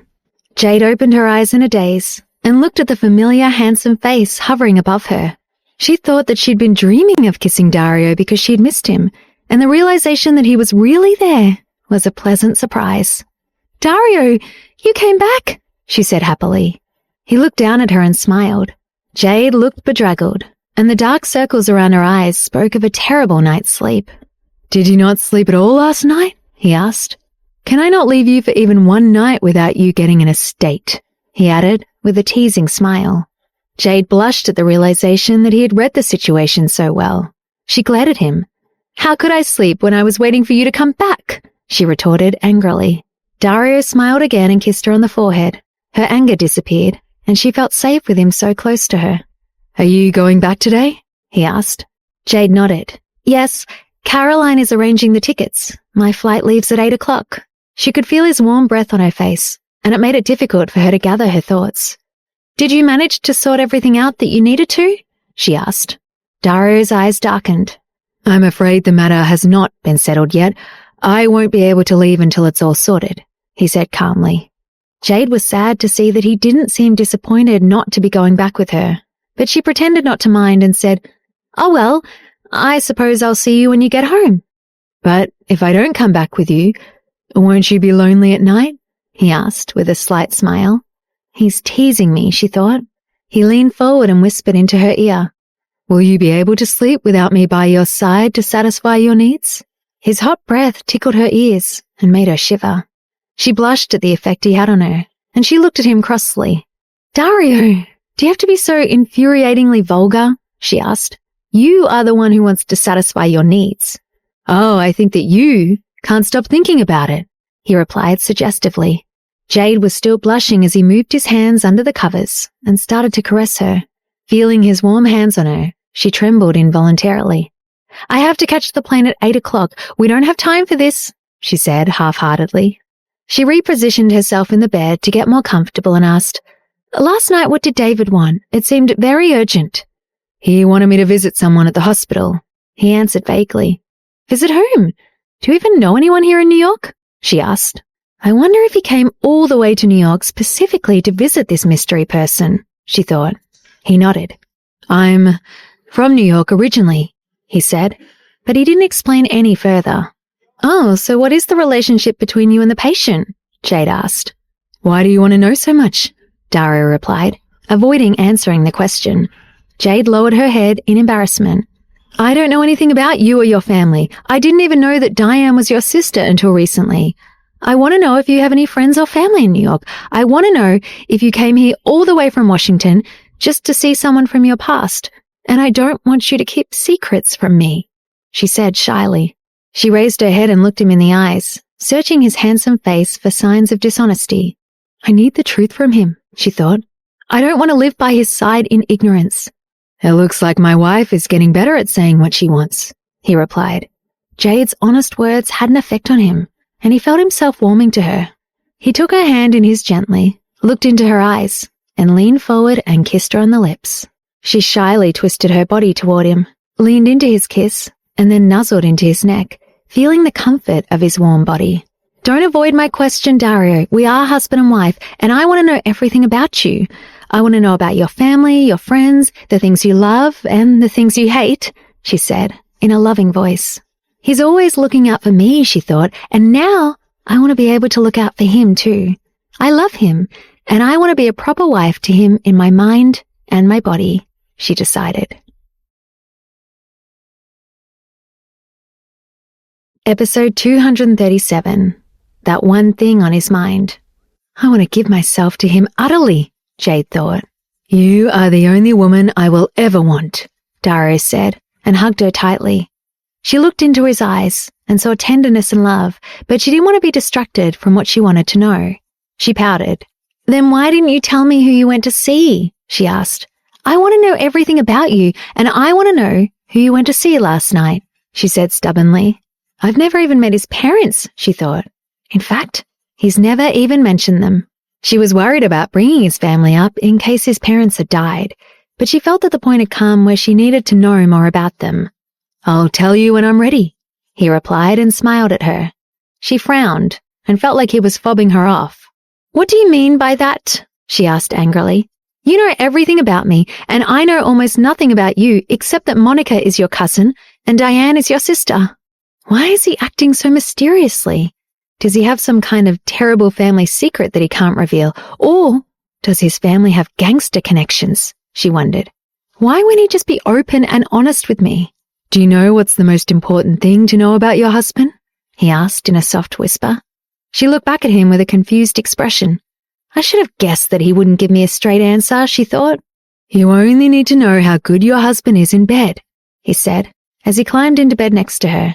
[SPEAKER 1] Jade opened her eyes in a daze and looked at the familiar, handsome face hovering above her. She thought that she'd been dreaming of kissing Dario because she'd missed him, and the realization that he was really there was a pleasant surprise. "Dario, you came back," she said happily. He looked down at her and smiled. Jade looked bedraggled, and the dark circles around her eyes spoke of a terrible night's sleep. "Did you not sleep at all last night?" he asked. "Can I not leave you for even one night without you getting in a state?" he added with a teasing smile. Jade blushed at the realization that he had read the situation so well. She glared at him. "How could I sleep when I was waiting for you to come back?" she retorted angrily. Dario smiled again and kissed her on the forehead. Her anger disappeared, and she felt safe with him so close to her. "Are you going back today?" he asked. Jade nodded. "Yes, Caroline is arranging the tickets. My flight leaves at 8 o'clock. She could feel his warm breath on her face, and it made it difficult for her to gather her thoughts. "Did you manage to sort everything out that you needed to?" she asked. Dario's eyes darkened. "I'm afraid the matter has not been settled yet. I won't be able to leave until it's all sorted," he said calmly. Jade was sad to see that he didn't seem disappointed not to be going back with her, but she pretended not to mind and said, "Oh well, I suppose I'll see you when you get home." "But if I don't come back with you, won't you be lonely at night?" he asked with a slight smile. He's teasing me, she thought. He leaned forward and whispered into her ear, "Will you be able to sleep without me by your side to satisfy your needs?" His hot breath tickled her ears and made her shiver. She blushed at the effect he had on her, and she looked at him crossly. "Dario, do you have to be so infuriatingly vulgar?" she asked. "You are the one who wants to satisfy your needs." "Oh, I think that you can't stop thinking about it," he replied suggestively. Jade was still blushing as he moved his hands under the covers and started to caress her. Feeling his warm hands on her, she trembled involuntarily. "I have to catch the plane at 8 o'clock. We don't have time for this," she said half-heartedly. She repositioned herself in the bed to get more comfortable and asked, "Last night what did David want? It seemed very urgent." "He wanted me to visit someone at the hospital," he answered vaguely. "Visit whom? Do you even know anyone here in New York?" she asked. I wonder if he came all the way to New York specifically to visit this mystery person, she thought. He nodded. "I'm from New York originally," he said, but he didn't explain any further. Oh, so what is the relationship between you and the patient? Jade asked.
[SPEAKER 2] Why do you want to know so much?
[SPEAKER 1] Dario replied, avoiding answering the question. Jade lowered her head in embarrassment. I don't know anything about you or your family. I didn't even know that Diane was your sister until recently. I want to know if you have any friends or family in New York. I want to know if you came here all the way from Washington just to see someone from your past. And I don't want you to keep secrets from me, she said shyly. She raised her head and looked him in the eyes, searching his handsome face for signs of dishonesty. I need the truth from him, she thought. I don't want to live by his side in ignorance.
[SPEAKER 2] It looks like my wife is getting better at saying what she wants,
[SPEAKER 1] he replied. Jade's honest words had an effect on him, and he felt himself warming to her. He took her hand in his gently, looked into her eyes, and leaned forward and kissed her on the lips. She shyly twisted her body toward him, leaned into his kiss, and then nuzzled into his neck, feeling the comfort of his warm body. Don't avoid my question, Dario. We are husband and wife, and I want to know everything about you. I want to know about your family, your friends, the things you love, and the things you hate, she said, in a loving voice. He's always looking out for me, she thought, and now I want to be able to look out for him too. I love him, and I want to be a proper wife to him in my mind and my body, she decided. Episode 237. That one thing on his mind. I want to give myself to him utterly, Jade thought.
[SPEAKER 2] You are the only woman I will ever want,
[SPEAKER 1] Dario said, and hugged her tightly. She looked into his eyes and saw tenderness and love, but she didn't want to be distracted from what she wanted to know. She pouted. Then why didn't you tell me who you went to see? She asked. I want to know everything about you, and I want to know who you went to see last night, she said stubbornly. I've never even met his parents, she thought. In fact, he's never even mentioned them. She was worried about bringing his family up in case his parents had died, but she felt that the point had come where she needed to know more about them. I'll tell you when I'm ready, he replied and smiled at her. She frowned and felt like he was fobbing her off. What do you mean by that? She asked angrily. You know everything about me, and I know almost nothing about you except that Monica is your cousin and Diane is your sister. Why is he acting so mysteriously? Does he have some kind of terrible family secret that he can't reveal? Or does his family have gangster connections? She wondered. Why wouldn't he just be open and honest with me?
[SPEAKER 2] Do you know what's the most important thing to know about your husband?
[SPEAKER 1] He asked in a soft whisper. She looked back at him with a confused expression. I should have guessed that he wouldn't give me a straight answer, she thought.
[SPEAKER 2] You only need to know how good your husband is in bed,
[SPEAKER 1] he said, as he climbed into bed next to her.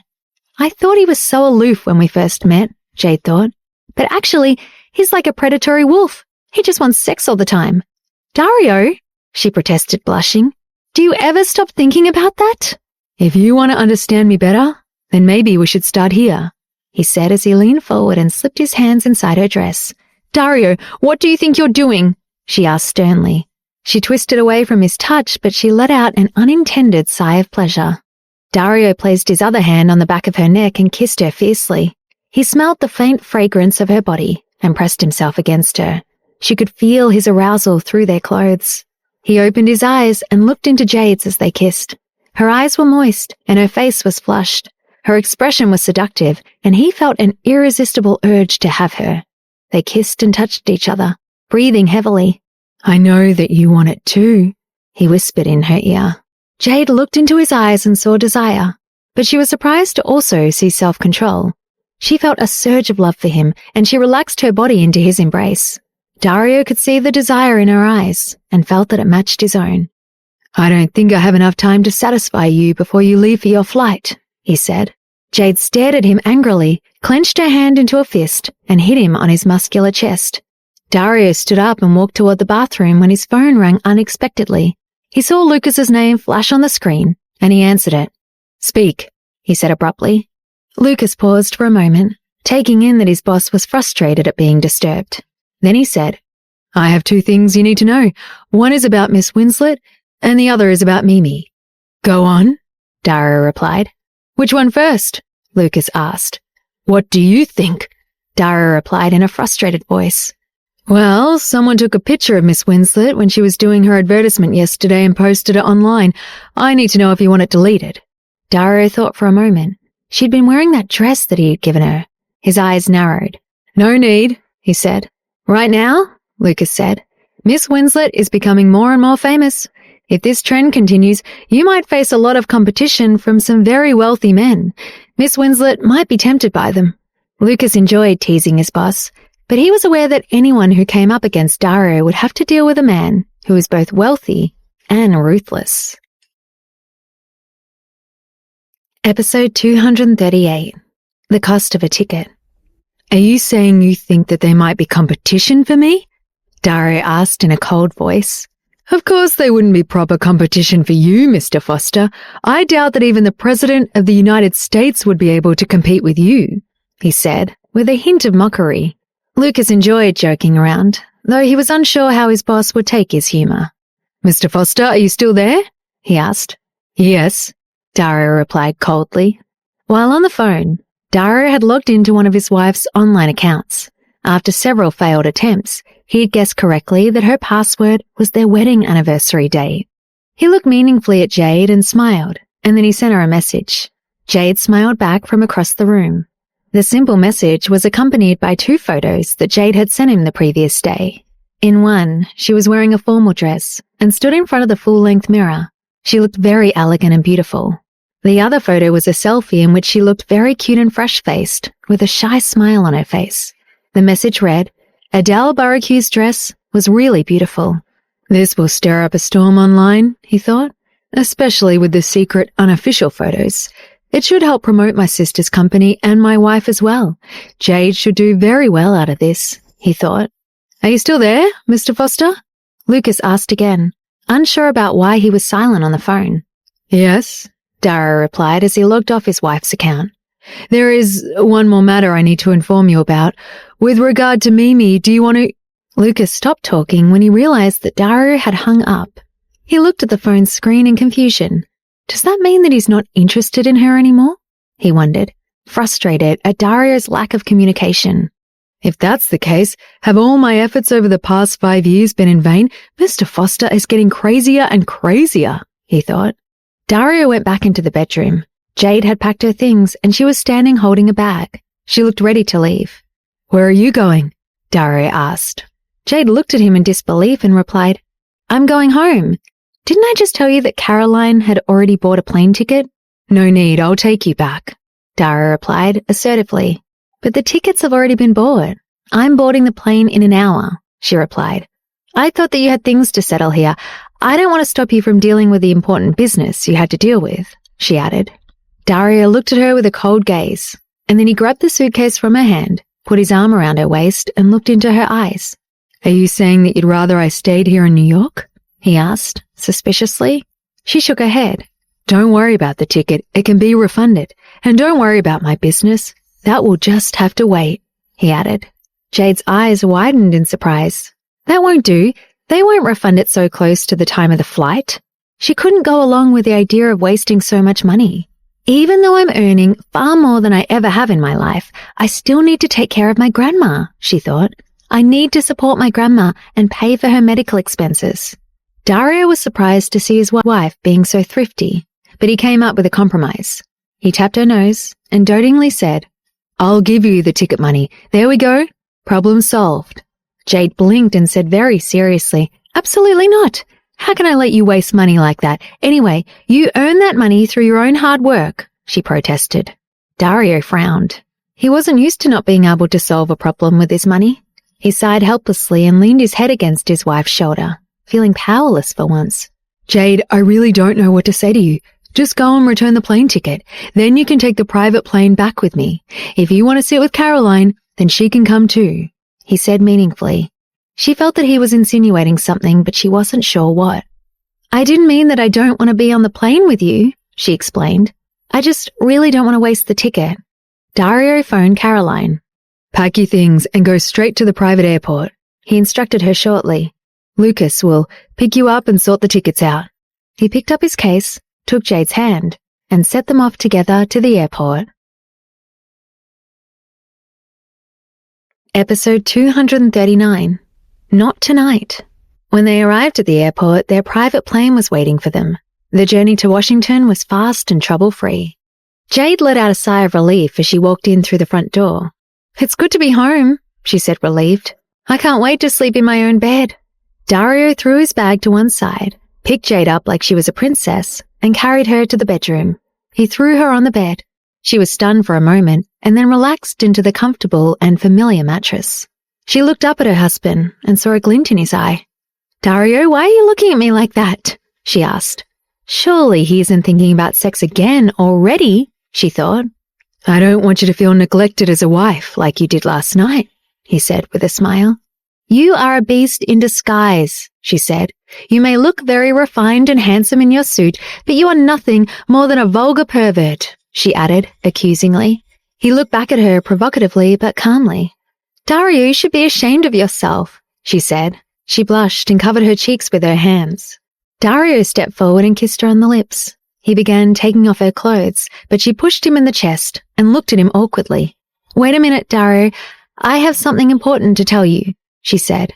[SPEAKER 1] I thought he was so aloof when we first met, Jade thought. But actually, he's like a predatory wolf. He just wants sex all the time. Dario, she protested, blushing. Do you ever stop thinking about that?
[SPEAKER 2] If you want to understand me better, then maybe we should start here,
[SPEAKER 1] he said as he leaned forward and slipped his hands inside her dress. Dario, what do you think you're doing? She asked sternly. She twisted away from his touch, but she let out an unintended sigh of pleasure. Dario placed his other hand on the back of her neck and kissed her fiercely. He smelled the faint fragrance of her body and pressed himself against her. She could feel his arousal through their clothes. He opened his eyes and looked into Jade's as they kissed. Her eyes were moist and her face was flushed. Her expression was seductive, and he felt an irresistible urge to have her. They kissed and touched each other, breathing heavily.
[SPEAKER 2] I know that you want it too,
[SPEAKER 1] he whispered in her ear. Jade looked into his eyes and saw desire, but she was surprised to also see self-control. She felt a surge of love for him, and she relaxed her body into his embrace. Dario could see the desire in her eyes and felt that it matched his own.
[SPEAKER 2] I don't think I have enough time to satisfy you before you leave for your flight,
[SPEAKER 1] he said. Jade stared at him angrily, clenched her hand into a fist, and hit him on his muscular chest. Dario stood up and walked toward the bathroom when his phone rang unexpectedly. He saw Lucas's name flash on the screen, and he answered it. Speak, he said abruptly. Lucas paused for a moment, taking in that his boss was frustrated at being disturbed. Then he said,
[SPEAKER 2] I have two things you need to know. One is about Miss Winslet, and the other is about Mimi.
[SPEAKER 1] Go on, Dario replied.
[SPEAKER 2] Which one first?
[SPEAKER 1] Lucas asked.
[SPEAKER 2] What do you think?
[SPEAKER 1] Dario replied in a frustrated voice.
[SPEAKER 2] Well, someone took a picture of Miss Winslet when she was doing her advertisement yesterday and posted it online. I need to know if you want it deleted.
[SPEAKER 1] Dario thought for a moment. She'd been wearing that dress that he had given her. His eyes narrowed.
[SPEAKER 2] No need,
[SPEAKER 1] he said. Right now, Lucas said, Miss Winslet is becoming more and more famous. If this trend continues, you might face a lot of competition from some very wealthy men. Miss Winslet might be tempted by them. Lucas enjoyed teasing his boss, but he was aware that anyone who came up against Dario would have to deal with a man who was both wealthy and ruthless. Episode 238. The Cost of a Ticket.
[SPEAKER 2] Are you saying you think that there might be competition for me?
[SPEAKER 1] Dario asked in a cold voice.
[SPEAKER 2] Of course there wouldn't be proper competition for you, Mr. Foster. I doubt that even the President of the United States would be able to compete with you,
[SPEAKER 1] he said, with a hint of mockery. Lucas enjoyed joking around, though he was unsure how his boss would take his humor.
[SPEAKER 2] Mr. Foster, are you still there?
[SPEAKER 1] he asked.
[SPEAKER 2] Yes,
[SPEAKER 1] Dario replied coldly. While on the phone, Dario had logged into one of his wife's online accounts. After several failed attempts, he had guessed correctly that her password was their wedding anniversary date. He looked meaningfully at Jade and smiled, and then he sent her a message. Jade smiled back from across the room. The simple message was accompanied by 2 photos that Jade had sent him the previous day. In one, she was wearing a formal dress and stood in front of the full-length mirror. She looked very elegant and beautiful. The other photo was a selfie in which she looked very cute and fresh-faced, with a shy smile on her face. The message read, Adele Barracue's dress was really beautiful.
[SPEAKER 2] This will stir up a storm online, he thought, especially with the secret unofficial photos. It should help promote my sister's company and my wife as well. Jade should do very well out of this, he thought.
[SPEAKER 1] Are you still there, Mr. Foster? Lucas asked again, unsure about why he was silent on the phone.
[SPEAKER 2] Yes,
[SPEAKER 1] Dario replied as he logged off his wife's account.
[SPEAKER 2] There is one more matter I need to inform you about. With regard to Mimi, do you want to—
[SPEAKER 1] Lucas stopped talking when he realized that Dario had hung up. He looked at the phone screen in confusion. Does that mean that he's not interested in her anymore? He wondered, frustrated at Dario's lack of communication.
[SPEAKER 2] If that's the case, have all my efforts over the past 5 years been in vain? Mr. Foster is getting crazier and crazier, he thought.
[SPEAKER 1] Dario went back into the bedroom. Jade had packed her things and she was standing holding a bag. She looked ready to leave.
[SPEAKER 2] Where are you going?
[SPEAKER 1] Dario asked. Jade looked at him in disbelief and replied, I'm going home. Didn't I just tell you that Caroline had already bought a plane ticket?
[SPEAKER 2] No need, I'll take you back,
[SPEAKER 1] Dario replied assertively. But the tickets have already been bought. I'm boarding the plane in an hour, she replied. I thought that you had things to settle here. I don't want to stop you from dealing with the important business you had to deal with, she added. Dario looked at her with a cold gaze, and then he grabbed the suitcase from her hand, put his arm around her waist, and looked into her eyes.
[SPEAKER 2] Are you saying that you'd rather I stayed here in New York?
[SPEAKER 1] He asked, suspiciously. She shook her head.
[SPEAKER 2] Don't worry about the ticket. It can be refunded. And don't worry about my business. That will just have to wait, he added.
[SPEAKER 1] Jade's eyes widened in surprise. That won't do. They won't refund it so close to the time of the flight. She couldn't go along with the idea of wasting so much money. Even though I'm earning far more than I ever have in my life, I still need to take care of my grandma, she thought. I need to support my grandma and pay for her medical expenses. Dario was surprised to see his wife being so thrifty, but he came up with a compromise. He tapped her nose and dotingly said, I'll give you the ticket money. There we go. Problem solved. Jade blinked and said very seriously, Absolutely not. How can I let you waste money like that? Anyway, you earn that money through your own hard work, she protested. Dario frowned. He wasn't used to not being able to solve a problem with his money. He sighed helplessly and leaned his head against his wife's shoulder, feeling powerless for once.
[SPEAKER 2] Jade, I really don't know what to say to you. Just go and return the plane ticket. Then you can take the private plane back with me. If you want to sit with Caroline, then she can come too, he said meaningfully. She felt that he was insinuating something, but she wasn't sure what. I didn't mean that I don't want to be on the plane with you, she explained. I just really don't want to waste the ticket. Dario phoned Caroline. Pack your things and go straight to the private airport,
[SPEAKER 1] he instructed her shortly.
[SPEAKER 2] Lucas will pick you up and sort the tickets out.
[SPEAKER 1] He picked up his case, took Jade's hand, and set them off together to the airport. Episode 239. Not tonight. When they arrived at the airport, their private plane was waiting for them. The journey to Washington was fast and trouble-free. Jade let out a sigh of relief as she walked in through the front door. "It's good to be home," she said, relieved. "I can't wait to sleep in my own bed." Dario threw his bag to one side, picked Jade up like she was a princess, and carried her to the bedroom. He threw her on the bed. She was stunned for a moment and then relaxed into the comfortable and familiar mattress. She looked up at her husband and saw a glint in his eye. "Dario, why are you looking at me like that?" she asked. Surely he isn't thinking about sex again already, she thought. "I don't want you to feel neglected as a wife like you did last night," he said with a smile. "You are a beast in disguise," she said. "You may look very refined and handsome in your suit, but you are nothing more than a vulgar pervert," she added accusingly. He looked back at her provocatively but calmly. "Dario, you should be ashamed of yourself," she said. She blushed and covered her cheeks with her hands. Dario stepped forward and kissed her on the lips. He began taking off her clothes, but she pushed him in the chest and looked at him awkwardly. "Wait a minute, Dario. I have something important to tell you," she said.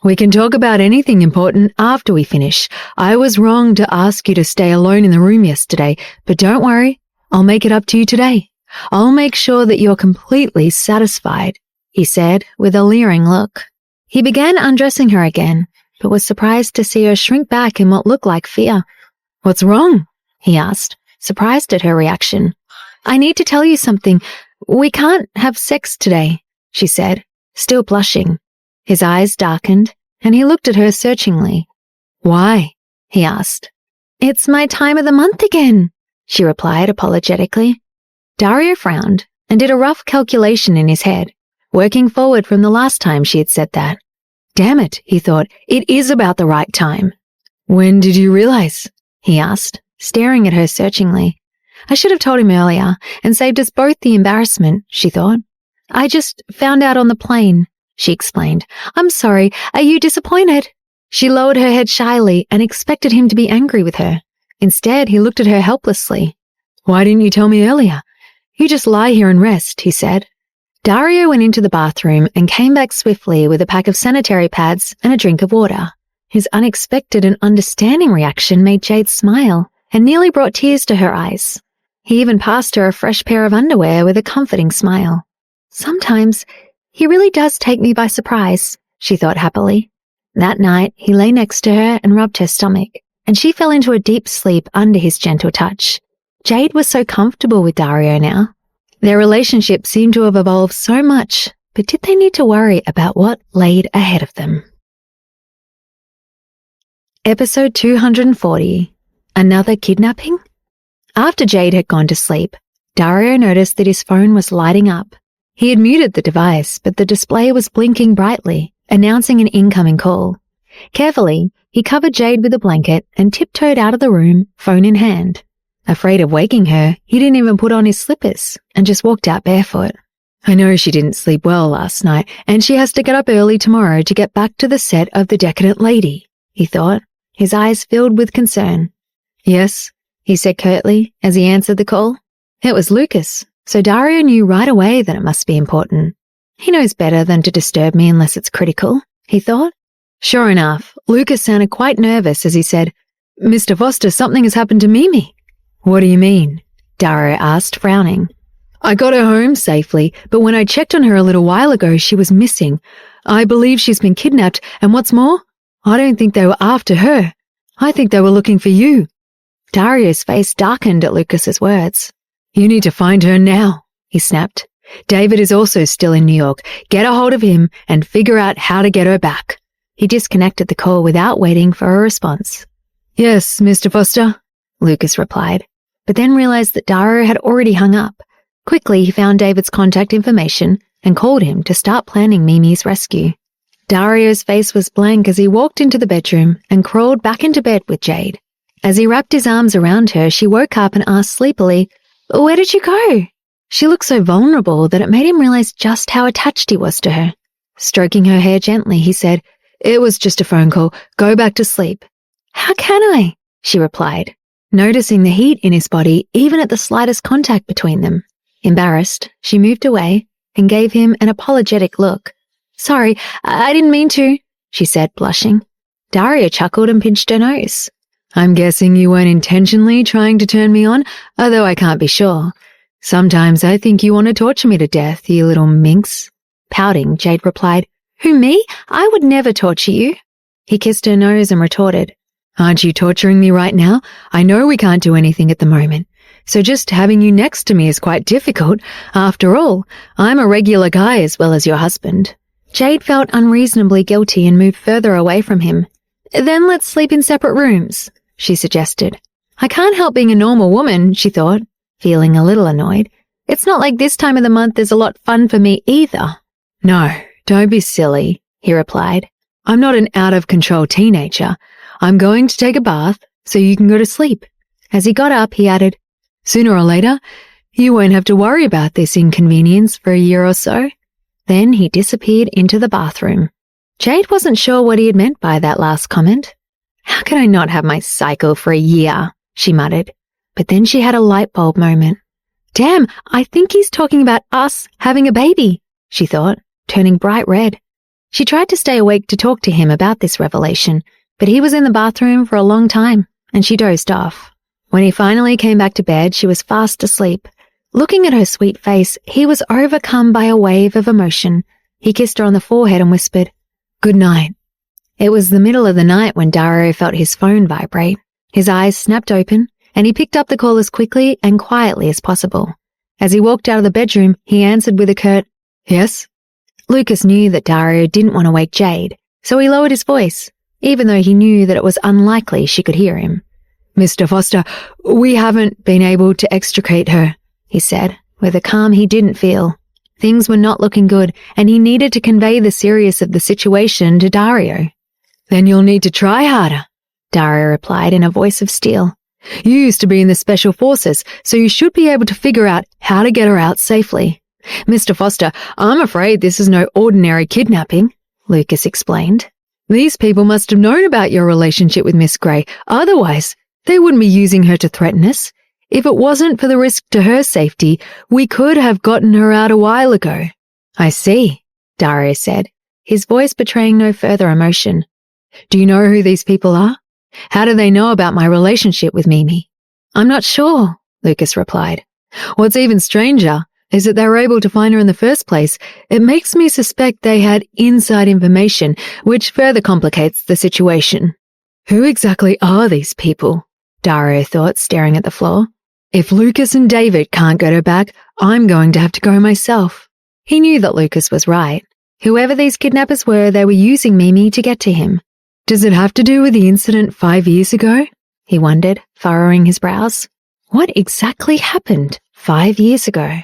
[SPEAKER 1] "We can talk about anything important after we finish. I was wrong to ask you to stay alone in the room yesterday, but don't worry, I'll make it up to you today. I'll make sure that you're completely satisfied," he said with a leering look. He began undressing her again, but was surprised to see her shrink back in what looked like fear. "What's wrong?" he asked, surprised at her reaction. "I need to tell you something. We can't have sex today," she said, still blushing. His eyes darkened, and he looked at her searchingly. "Why?" he asked. "It's my time of the month again," she replied apologetically. Dario frowned and did a rough calculation in his head, working forward from the last time she had said that. Damn it, he thought, it is about the right time. "When did you realize?" he asked, staring at her searchingly. I should have told him earlier and saved us both the embarrassment, she thought. "I just found out on the plane," she explained. "I'm sorry. Are you disappointed?" She lowered her head shyly and expected him to be angry with her. Instead, he looked at her helplessly. "Why didn't you tell me earlier? You just lie here and rest," he said. Dario went into the bathroom and came back swiftly with a pack of sanitary pads and a drink of water. His unexpected and understanding reaction made Jade smile and nearly brought tears to her eyes. He even passed her a fresh pair of underwear with a comforting smile. Sometimes he really does take me by surprise, she thought happily. That night, he lay next to her and rubbed her stomach, and she fell into a deep sleep under his gentle touch. Jade was so comfortable with Dario now. Their relationship seemed to have evolved so much, but did they need to worry about what laid ahead of them? Episode 240. Another kidnapping? After Jade had gone to sleep, Dario noticed that his phone was lighting up. He had muted the device, but the display was blinking brightly, announcing an incoming call. Carefully, he covered Jade with a blanket and tiptoed out of the room, phone in hand. Afraid of waking her, he didn't even put on his slippers and just walked out barefoot. I know she didn't sleep well last night, and she has to get up early tomorrow to get back to the set of The Decadent Lady, he thought, his eyes filled with concern. Yes, he said curtly as he answered the call. It was Lucas, so Dario knew right away that it must be important. He knows better than to disturb me unless it's critical, he thought. Sure enough, Lucas sounded quite nervous as he said, Mr. Foster, something has happened to Mimi. What do you mean? Dario asked, frowning. I got her home safely, but when I checked on her a little while ago, she was missing. I believe she's been kidnapped, and what's more, I don't think they were after her. I think they were looking for you. Dario's face darkened at Lucas's words. You need to find her now, he snapped. David is also still in New York. Get a hold of him and figure out how to get her back. He disconnected the call without waiting for a response. Yes, Mr. Foster, Lucas replied, but then realized that Dario had already hung up. Quickly, he found David's contact information and called him to start planning Mimi's rescue. Dario's face was blank as he walked into the bedroom and crawled back into bed with Jade. As he wrapped his arms around her, she woke up and asked sleepily, Where did you go? She looked so vulnerable that it made him realize just how attached he was to her. Stroking her hair gently, he said, It was just a phone call. Go back to sleep. How can I? She replied, noticing the heat in his body even at the slightest contact between them. Embarrassed, she moved away and gave him an apologetic look. Sorry, I didn't mean to, she said, blushing. Dario chuckled and pinched her nose.
[SPEAKER 2] I'm guessing you weren't intentionally trying to turn me on, although I can't be sure. Sometimes I think you want to torture me to death, you little minx.
[SPEAKER 1] Pouting, Jade replied, "Who, me? I would never torture you." He kissed her nose and retorted,
[SPEAKER 2] Aren't you torturing me right now? I know we can't do anything at the moment. So just having you next to me is quite difficult. After all, I'm a regular guy as well as your husband.
[SPEAKER 1] Jade felt unreasonably guilty and moved further away from him. "Then let's sleep in separate rooms," she suggested. "I can't help being a normal woman," she thought, feeling a little annoyed. "It's not like this time of the month is a lot fun for me either."
[SPEAKER 2] No, don't be silly, he replied. I'm not an out-of-control teenager. I'm going to take a bath so you can go to sleep. As he got up, he added, Sooner or later, you won't have to worry about this inconvenience for a year or so.
[SPEAKER 1] Then he disappeared into the bathroom. Jade wasn't sure what he had meant by that last comment. "How can I not have my cycle for a year?" she muttered. But then she had a light bulb moment. "Damn, I think he's talking about us having a baby," she thought, turning bright red. She tried to stay awake to talk to him about this revelation, but he was in the bathroom for a long time, and she dozed off. When he finally came back to bed, she was fast asleep. Looking at her sweet face, he was overcome by a wave of emotion. He kissed her on the forehead and whispered, "Good night." It was the middle of the night when Dario felt his phone vibrate. His eyes snapped open, and he picked up the call as quickly and quietly as possible. As he walked out of the bedroom, he answered with a curt, "Yes?" Lucas knew that Dario didn't want to wake Jade, so he lowered his voice, even though he knew that it was unlikely she could hear him. "Mr. Foster, we haven't been able to extricate her," he said, with a calm he didn't feel. Things were not looking good, and he needed to convey the seriousness of the situation to Dario. "Then you'll need to try harder," Dario replied in a voice of steel. "You used to be in the Special Forces, so you should be able to figure out how to get her out safely." "Mr. Foster, I'm afraid this is no ordinary kidnapping," Lucas explained. "These people must have known about your relationship with Miss Gray. Otherwise, they wouldn't be using her to threaten us. If it wasn't for the risk to her safety, we could have gotten her out a while ago." "I see," Dario said, his voice betraying no further emotion. "Do you know who these people are? How do they know about my relationship with Mimi?" "I'm not sure," Lucas replied. "What's even stranger is that they were able to find her in the first place. It makes me suspect they had inside information, which further complicates the situation." "Who exactly are these people?" Dario thought, staring at the floor. "If Lucas and David can't get her back, I'm going to have to go myself." He knew that Lucas was right. Whoever these kidnappers were, they were using Mimi to get to him. Does it have to do with the incident 5 years ago? He wondered, furrowing his brows. What exactly happened 5 years ago?